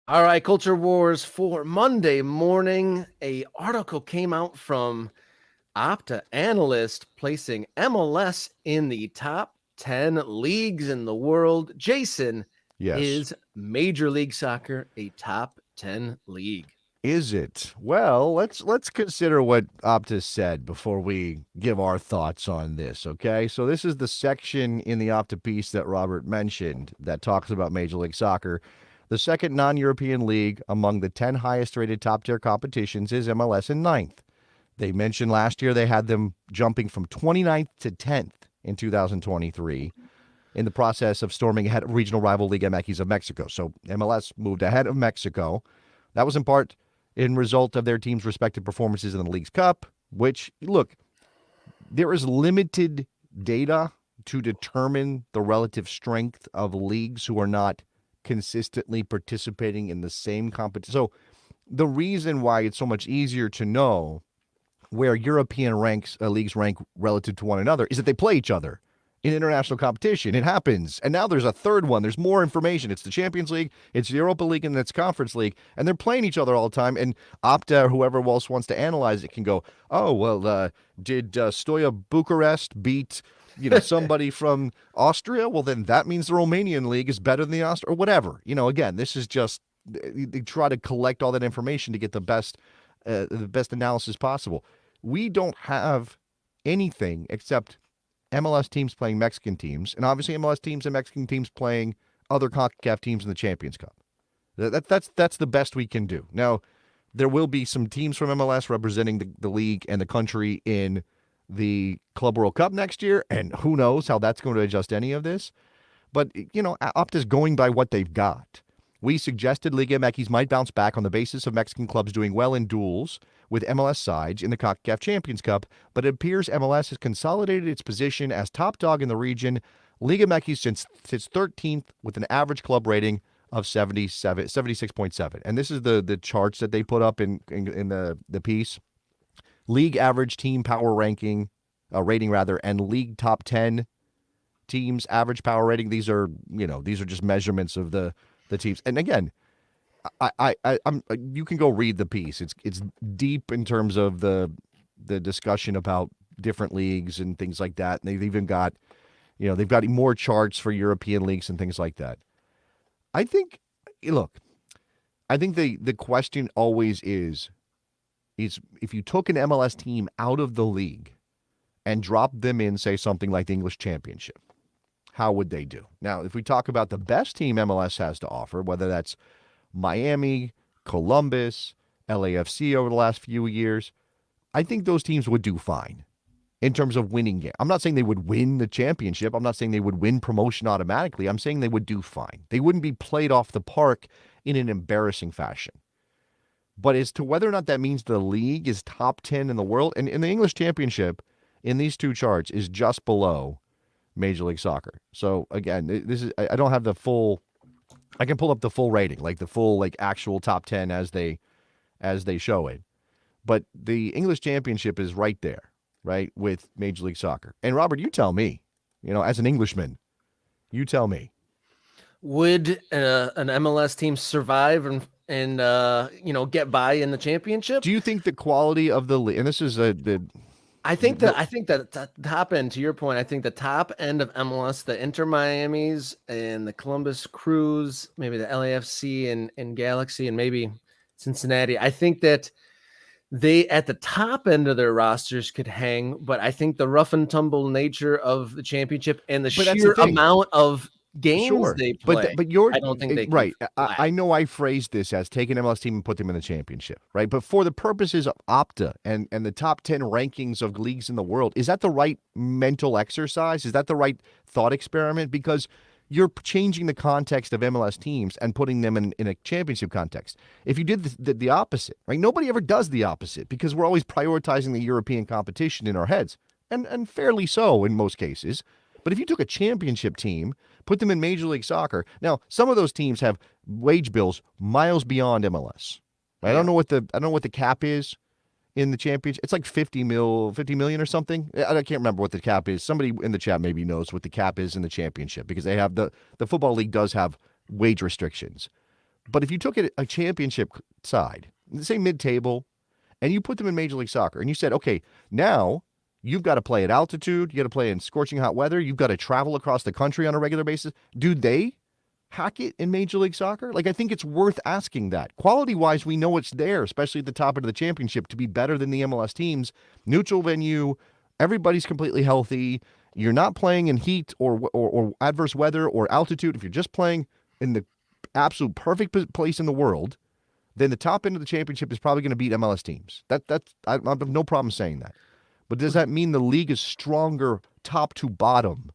All right, Culture Wars for Monday morning. An article came out from Opta analyst placing MLS in the top 10 leagues in the world. Jason, yes. Is Major League Soccer a top 10 league? Is it? Well, let's consider what Opta said before we give our thoughts on this, okay? So this is the section in the Opta piece that Robert mentioned that talks about Major League Soccer. The second non-European league among the 10 highest-rated top-tier competitions is MLS in 9th. They mentioned last year they had them jumping from 29th to 10th in 2023. in the process of storming ahead of regional rival Liga MX of Mexico. So MLS moved ahead of Mexico. That was in part in result of their team's respective performances in the League's Cup, which, look, there is limited data to determine the relative strength of leagues who are not consistently participating in the same competition. So the reason why it's so much easier to know where European leagues rank relative to one another is that they play each other in international competition. It happens. And now there's a third one. There's more information. It's the Champions League, it's the Europa League, and it's Conference League. And they're playing each other all the time. And Opta or whoever else wants to analyze it can go, oh, well, did Stoya Bucharest beat somebody from Austria? Well, then that means the Romanian league is better than the Austria, or whatever. Again, this is just, they try to collect all that information to get the best analysis possible. We don't have anything except MLS teams playing Mexican teams, and obviously MLS teams and Mexican teams playing other CONCACAF teams in the Champions Cup. That's the best we can do. Now, there will be some teams from MLS representing the league and the country in the Club World Cup next year, and who knows how that's going to adjust any of this. But, Opta's going by what they've got. We suggested Liga MX might bounce back on the basis of Mexican clubs doing well in duels with MLS sides in the CONCACAF Champions Cup, but it appears MLS has consolidated its position as top dog in the region. Liga MX sits 13th with an average club rating of 76.7. And this is the charts that they put up in the piece. League average team power rating, and league top 10 teams average power rating. These are just measurements of the teams. And again, I'm you can go read the piece. It's deep in terms of the discussion about different leagues and things like that. And they've even got, they've got more charts for European leagues and things like that. I think the question always is if you took an MLS team out of the league and dropped them in, say, something like the English Championship, how would they do? Now, if we talk about the best team MLS has to offer, whether that's Miami, Columbus, LAFC over the last few years, I think those teams would do fine in terms of winning games. I'm not saying they would win the championship. I'm not saying they would win promotion automatically. I'm saying they would do fine. They wouldn't be played off the park in an embarrassing fashion. But as to whether or not that means the league is top 10 in the world, and in the English Championship, in these two charts, is just below Major League Soccer. So again, this is, I don't have the full, I can pull up the full rating, like the full, actual top 10 as they show it. But the English Championship is right there, right, with Major League Soccer. And Robert, you tell me, as an Englishman, you tell me. Would an MLS team survive and get by in the championship? Do you think the quality of the league, and this is I think that the top end, to your point, I think the top end of MLS, the Inter Miamis and the Columbus Crews, maybe the LAFC and Galaxy and maybe Cincinnati, I think that they at the top end of their rosters could hang, but I think the rough and tumble nature of the championship and the sheer amount of games they play, but I don't think they right. I know I phrased this as take an MLS team and put them in the championship, right? But for the purposes of Opta and the top 10 rankings of leagues in the world, is that the right mental exercise? Is that the right thought experiment? Because you're changing the context of MLS teams and putting them in a championship context. If you did the opposite, right? Nobody ever does the opposite because we're always prioritizing the European competition in our heads, and fairly so in most cases. But if you took a championship team, put them in Major League Soccer, now some of those teams have wage bills miles beyond MLS. Right? Yeah. I don't know what the cap is in the championship. It's like 50 million or something. I can't remember what the cap is. Somebody in the chat maybe knows what the cap is in the championship because they have the football league does have wage restrictions. But if you took a championship side, say mid-table, and you put them in Major League Soccer, and you said, okay, now you've got to play at altitude. You got to play in scorching hot weather. You've got to travel across the country on a regular basis. Do they hack it in Major League Soccer? I think it's worth asking that. Quality-wise, we know it's there, especially at the top end of the championship, to be better than the MLS teams. Neutral venue, everybody's completely healthy. You're not playing in heat or adverse weather or altitude. If you're just playing in the absolute perfect place in the world, then the top end of the championship is probably going to beat MLS teams. I have no problem saying that. But does that mean the league is stronger top to bottom?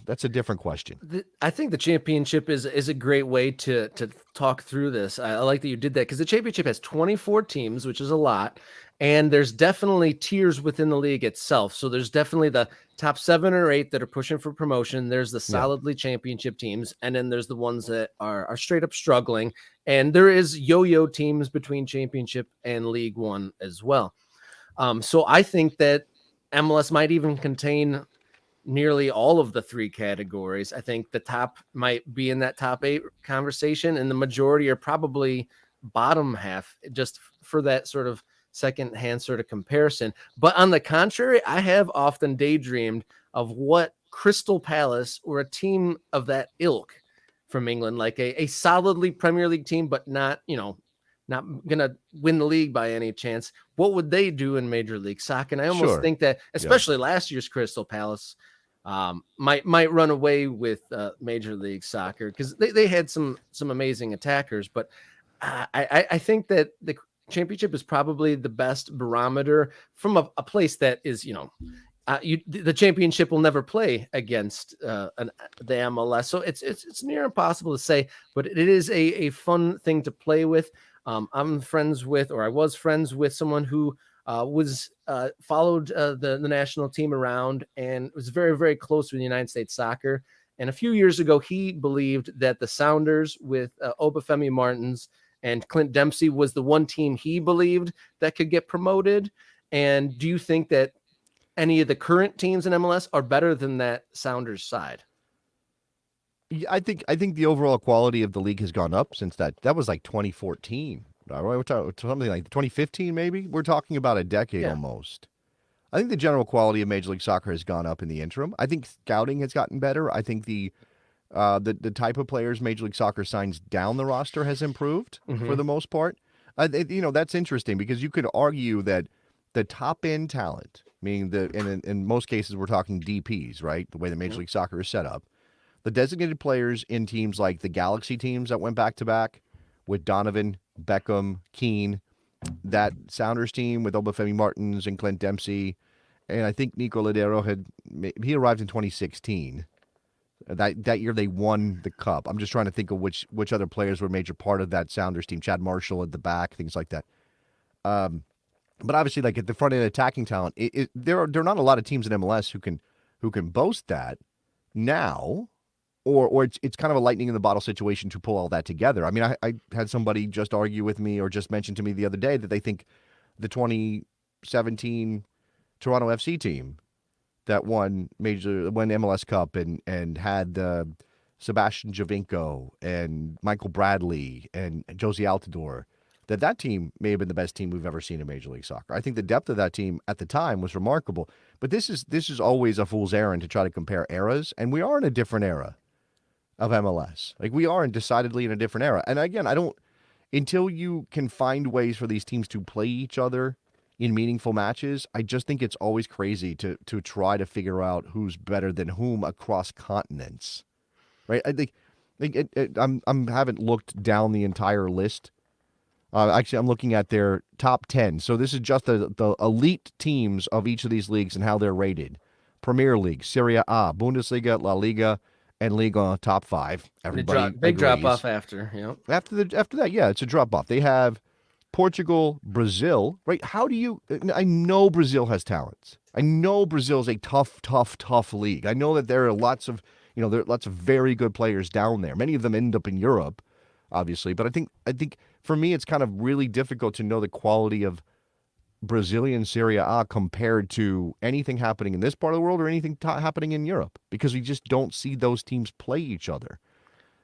That's a different question. I think the championship is a great way to talk through this. I like that you did that because the championship has 24 teams, which is a lot, and there's definitely tiers within the league itself. So there's definitely the top 7 or 8 that are pushing for promotion. There's the Yeah. solidly championship teams, and then there's the ones that are straight up struggling. And there is yo-yo teams between championship and League One as well. So I think that MLS might even contain nearly all of the 3 categories. I think the top might be in that top 8 conversation, and the majority are probably bottom half, just for that sort of second-hand sort of comparison. But on the contrary, I have often daydreamed of what Crystal Palace or a team of that ilk from England, like a solidly Premier League team, but not, not gonna win the league by any chance. What would they do in Major League Soccer? And I almost think that, especially last year's Crystal Palace, might run away with Major League Soccer because they had some amazing attackers. But I think that the championship is probably the best barometer from a place that is, the championship will never play against the MLS, so it's near impossible to say. But it is a fun thing to play with. I'm friends with, or I was friends with, someone who followed the national team around and was very, very close with United States Soccer. And a few years ago, he believed that the Sounders with Obafemi Martins and Clint Dempsey was the one team he believed that could get promoted. And do you think that any of the current teams in MLS are better than that Sounders side? I think the overall quality of the league has gone up since that was like 2014. We're talking something like 2015, maybe. We're talking about a decade almost. I think the general quality of Major League Soccer has gone up in the interim. I think scouting has gotten better. I think the type of players Major League Soccer signs down the roster has improved for the most part. That's interesting because you could argue that the top end talent, meaning in most cases we're talking DPs, right? The way that Major League Soccer is set up. The designated players in teams like the Galaxy teams that went back to back with Donovan, Beckham, Keane, that Sounders team with Obafemi Martins and Clint Dempsey, and I think Nico Ladero he arrived in 2016. That year they won the cup. I'm just trying to think of which other players were a major part of that Sounders team. Chad Marshall at the back, things like that. But obviously, like at the front end attacking talent, there are not a lot of teams in MLS who can boast that now. Or it's kind of a lightning in the bottle situation to pull all that together. I mean, I had somebody just argue with me or just mention to me the other day that they think the 2017 Toronto FC team that won MLS Cup and had Sebastian Javinko and Michael Bradley and Josie Altidore, that team may have been the best team we've ever seen in Major League Soccer. I think the depth of that team at the time was remarkable. But this is always a fool's errand to try to compare eras, and we are in a different era of MLS. Like, we are decidedly in a different era. And again, until you can find ways for these teams to play each other in meaningful matches, I just think it's always crazy to try to figure out who's better than whom across continents, right? I think I haven't looked down the entire list. Actually, I'm looking at their top 10. So this is just the elite teams of each of these leagues and how they're rated. Premier League, Serie A, Bundesliga, La Liga, and Liga top 5. Everybody big drop off after, After that, yeah, it's a drop off. They have Portugal, Brazil, right? I know Brazil has talents. I know Brazil is a tough league. I know that there are lots of very good players down there. Many of them end up in Europe, obviously, but I think for me it's kind of really difficult to know the quality of Brazilian Serie A compared to anything happening in this part of the world or anything happening in Europe, because we just don't see those teams play each other.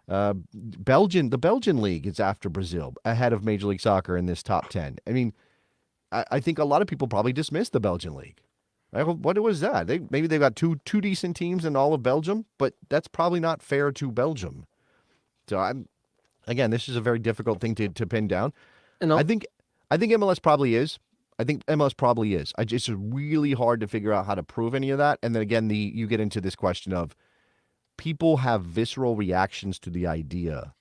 The Belgian league is after Brazil, ahead of Major League Soccer in this top 10. I mean, I think a lot of people probably dismiss the Belgian league. What was that? Maybe they've got two decent teams in all of Belgium, but that's probably not fair to Belgium. So again, this is a very difficult thing to pin down. I think MLS probably is. It's really hard to figure out how to prove any of that. And then again, you get into this question of people have visceral reactions to the idea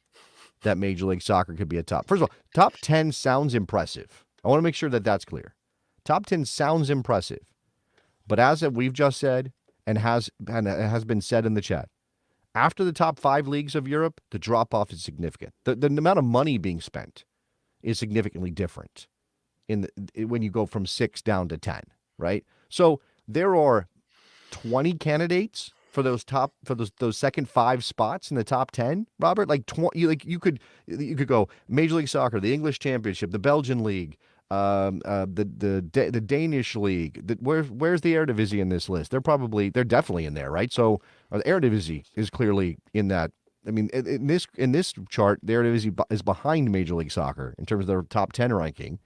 that Major League Soccer could be a top. First of all, top 10 sounds impressive. I want to make sure that that's clear. Top 10 sounds impressive. But as we've just said, and it has been said in the chat. After the top 5 leagues of Europe, the drop-off is significant. The amount of money being spent is significantly different when you go from 6 down to 10, right? So there are 20 candidates for those second 5 spots in the top 10, Robert. Like 20, you could go Major League Soccer, the English Championship, the Belgian League, the Danish League. Where's the Eredivisie in this list? They're definitely in there, right? So the Eredivisie is clearly in that. I mean, in this chart, the Eredivisie is behind Major League Soccer in terms of their top 10 ranking.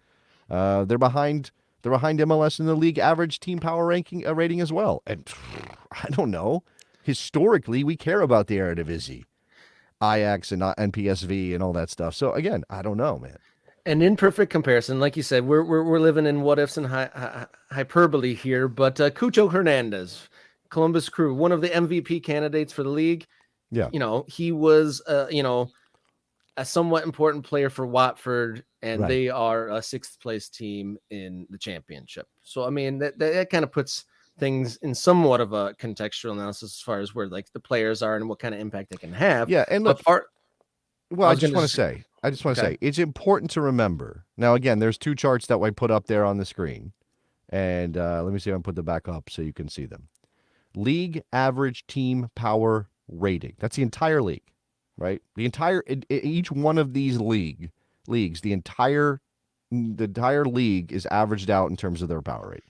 They're behind MLS in the league average team power rating as well. And I don't know. Historically, we care about the Eredivisie, Ajax and PSV and all that stuff. So again, I don't know, man. An imperfect comparison, like you said, we're living in what ifs and hyperbole here. But Cucho Hernandez, Columbus Crew, one of the MVP candidates for the league. Yeah, he was a somewhat important player for Watford, and they are a 6th place team in the championship. So I mean that kind of puts things in somewhat of a contextual analysis as far as where like the players are and what kind of impact they can have. Yeah, and look, I just want to say it's important to remember. Now, again, there's 2 charts that I put up there on the screen, and let me see if I can put them back up so you can see them. League average team power rating. That's the entire league, right? Each one of these leagues, the entire league is averaged out in terms of their power rate.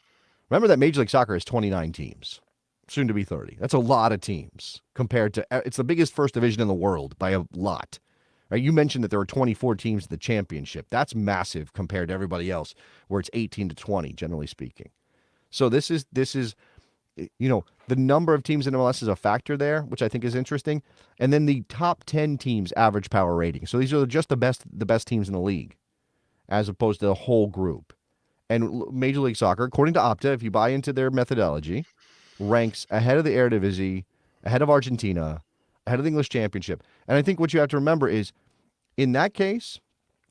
Remember that Major League Soccer has 29 teams, soon to be 30. That's a lot of teams compared to, it's the biggest first division in the world by a lot. Right? You mentioned that there are 24 teams in the championship. That's massive compared to everybody else, where it's 18 to 20, generally speaking. So this is the number of teams in MLS is a factor there, which I think is interesting. And then the top 10 teams average power rating. So these are just the best teams in the league, as opposed to the whole group. And Major League Soccer, according to Opta, if you buy into their methodology, ranks ahead of the Eredivisie, ahead of Argentina, ahead of the English Championship. And I think what you have to remember is, in that case,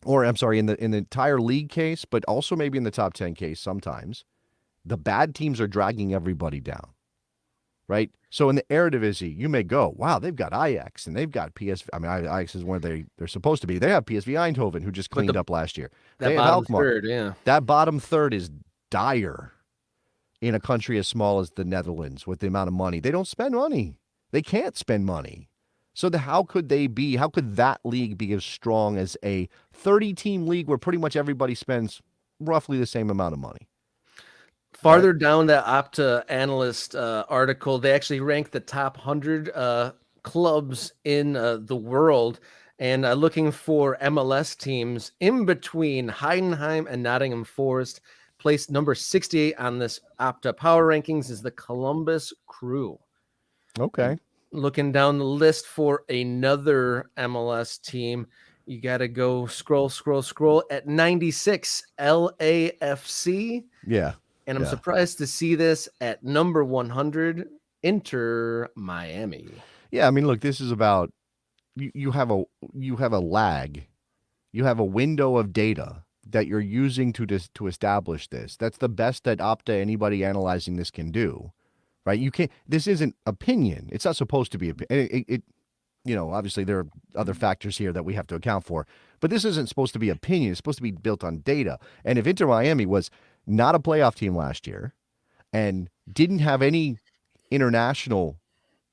or I'm sorry, in the entire league case, but also maybe in the top 10 case sometimes, the bad teams are dragging everybody down, right? So in the Eredivisie, you may go, wow, they've got Ajax and they've got PSV. I mean, Ajax is where they're supposed to be. They have PSV Eindhoven, who just cleaned up last year. They have Alkmaar. Third, yeah. That bottom third is dire in a country as small as the Netherlands with the amount of money. They don't spend money. They can't spend money. So how could that league be as strong as a 30-team league where pretty much everybody spends roughly the same amount of money? Farther down that Opta analyst article, they actually rank the top 100 clubs in the world, and looking for MLS teams in between Heidenheim and Nottingham Forest. Placed number 68 on this Opta power rankings is the Columbus Crew. Okay. And looking down the list for another MLS team, you got to go scroll at 96, LAFC. Yeah. And I'm surprised to see this at number 100, Inter Miami. Yeah, I mean, look, this is about you have a lag, you have a window of data that you're using to establish this. That's the best that Opta, anybody analyzing this, can do, right? You can't. This isn't opinion. It's not supposed to be. Obviously there are other factors here that we have to account for, but this isn't supposed to be opinion. It's supposed to be built on data. And if Inter Miami was not a playoff team last year and didn't have any international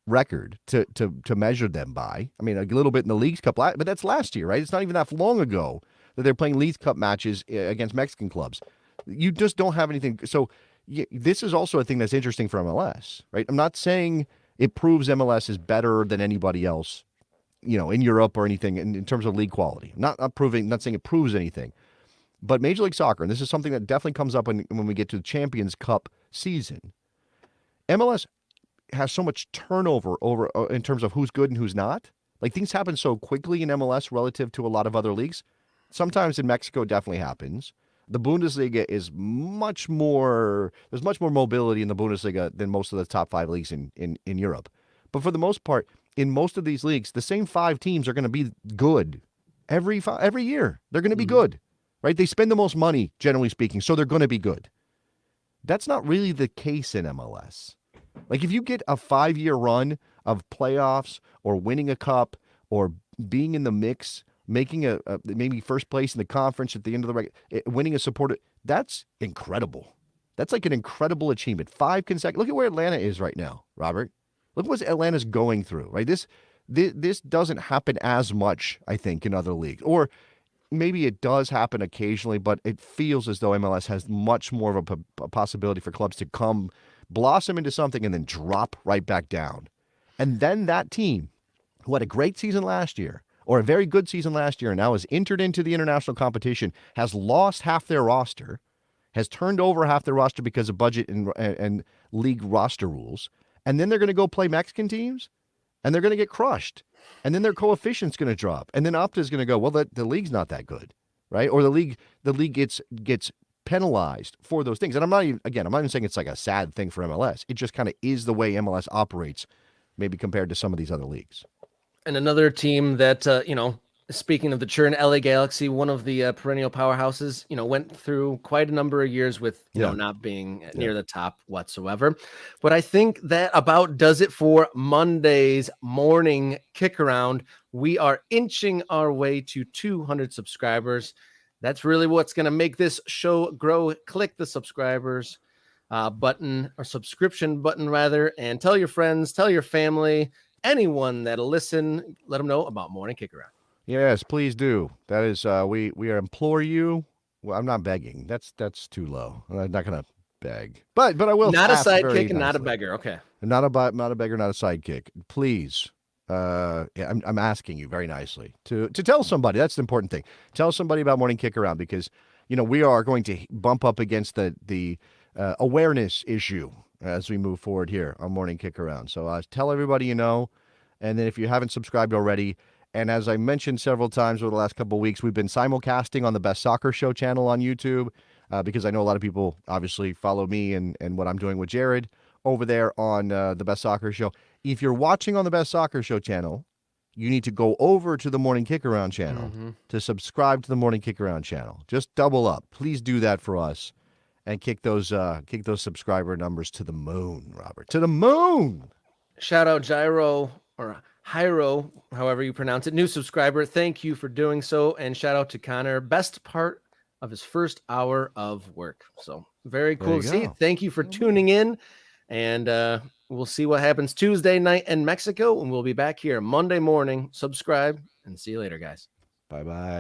record to measure them by, I mean, a little bit in the Leagues Cup, but that's last year, right? It's not even that long ago that they're playing Leagues Cup matches against Mexican clubs. You just don't have anything. So this is also a thing that's interesting for MLS, right? I'm not saying it proves MLS is better than anybody else, in Europe or anything in terms of league quality. Not saying it proves anything. But Major League Soccer, and this is something that definitely comes up when we get to the Champions Cup season, MLS has so much turnover over in terms of who's good and who's not. Like, things happen so quickly in MLS relative to a lot of other leagues. Sometimes in Mexico it definitely happens. The Bundesliga is much more, there's much more mobility in the Bundesliga than most of the top 5 leagues in Europe. But for the most part, in most of these leagues, the same 5 teams are going to be good every year. They're going to be good, right? They spend the most money, generally speaking, so they're going to be good. That's not really the case in MLS. Like if you get a 5-year run of playoffs or winning a cup or being in the mix, making a maybe first place in the conference at the end of the winning a supporter, that's incredible. That's like an incredible achievement. 5 consecutive. Look at where Atlanta is right now, Robert. Look what Atlanta's going through, right? This doesn't happen as much, I think, in other leagues. Or maybe it does happen occasionally, but it feels as though MLS has much more of a possibility for clubs to come blossom into something and then drop right back down. And then that team who had a great season last year or a very good season last year and now has entered into the international competition, has lost half their roster, has turned over half their roster because of budget and league roster rules, and then they're going to go play Mexican teams and they're going to get crushed. And then their coefficient's going to drop. And then Opta's going to go, well, the league's not that good, right? Or the league gets penalized for those things. And I'm not even saying it's like a sad thing for MLS. It just kind of is the way MLS operates, maybe compared to some of these other leagues. And another team that, speaking of the churn, LA Galaxy, one of the perennial powerhouses, went through quite a number of years with, not being near the top whatsoever. But I think that about does it for Monday's morning kick around. We are inching our way to 200 subscribers. That's really what's going to make this show grow. Click the subscribers button, or subscription button rather, and tell your friends, tell your family, anyone that'll listen, let them know about Morning Kick Around. Yes, please do. That is, we implore you. Well, I'm not begging. That's too low. I'm not going to beg, but I will. Not a sidekick and nicely. not a beggar. Okay. Not a beggar, not a sidekick. Please. I'm asking you very nicely to tell somebody. That's the important thing. Tell somebody about Morning Kick Around because, we are going to bump up against the awareness issue as we move forward here on Morning Kick Around. So tell everybody you know. And then if you haven't subscribed already, and as I mentioned several times over the last couple of weeks, we've been simulcasting on the Best Soccer Show channel on YouTube because I know a lot of people obviously follow me and what I'm doing with Jared over there on the Best Soccer Show. If you're watching on the Best Soccer Show channel, you need to go over to the Morning Kick Around channel to subscribe to the Morning Kick Around channel. Just double up. Please do that for us and kick those subscriber numbers to the moon, Robert. To the moon! Shout out Gyro or Hyro, however you pronounce it, new subscriber. Thank you for doing so. And shout out to Connor, best part of his first hour of work. So very cool to see. Thank you for tuning in. And we'll see what happens Tuesday night in Mexico. And we'll be back here Monday morning. Subscribe and see you later, guys. Bye-bye.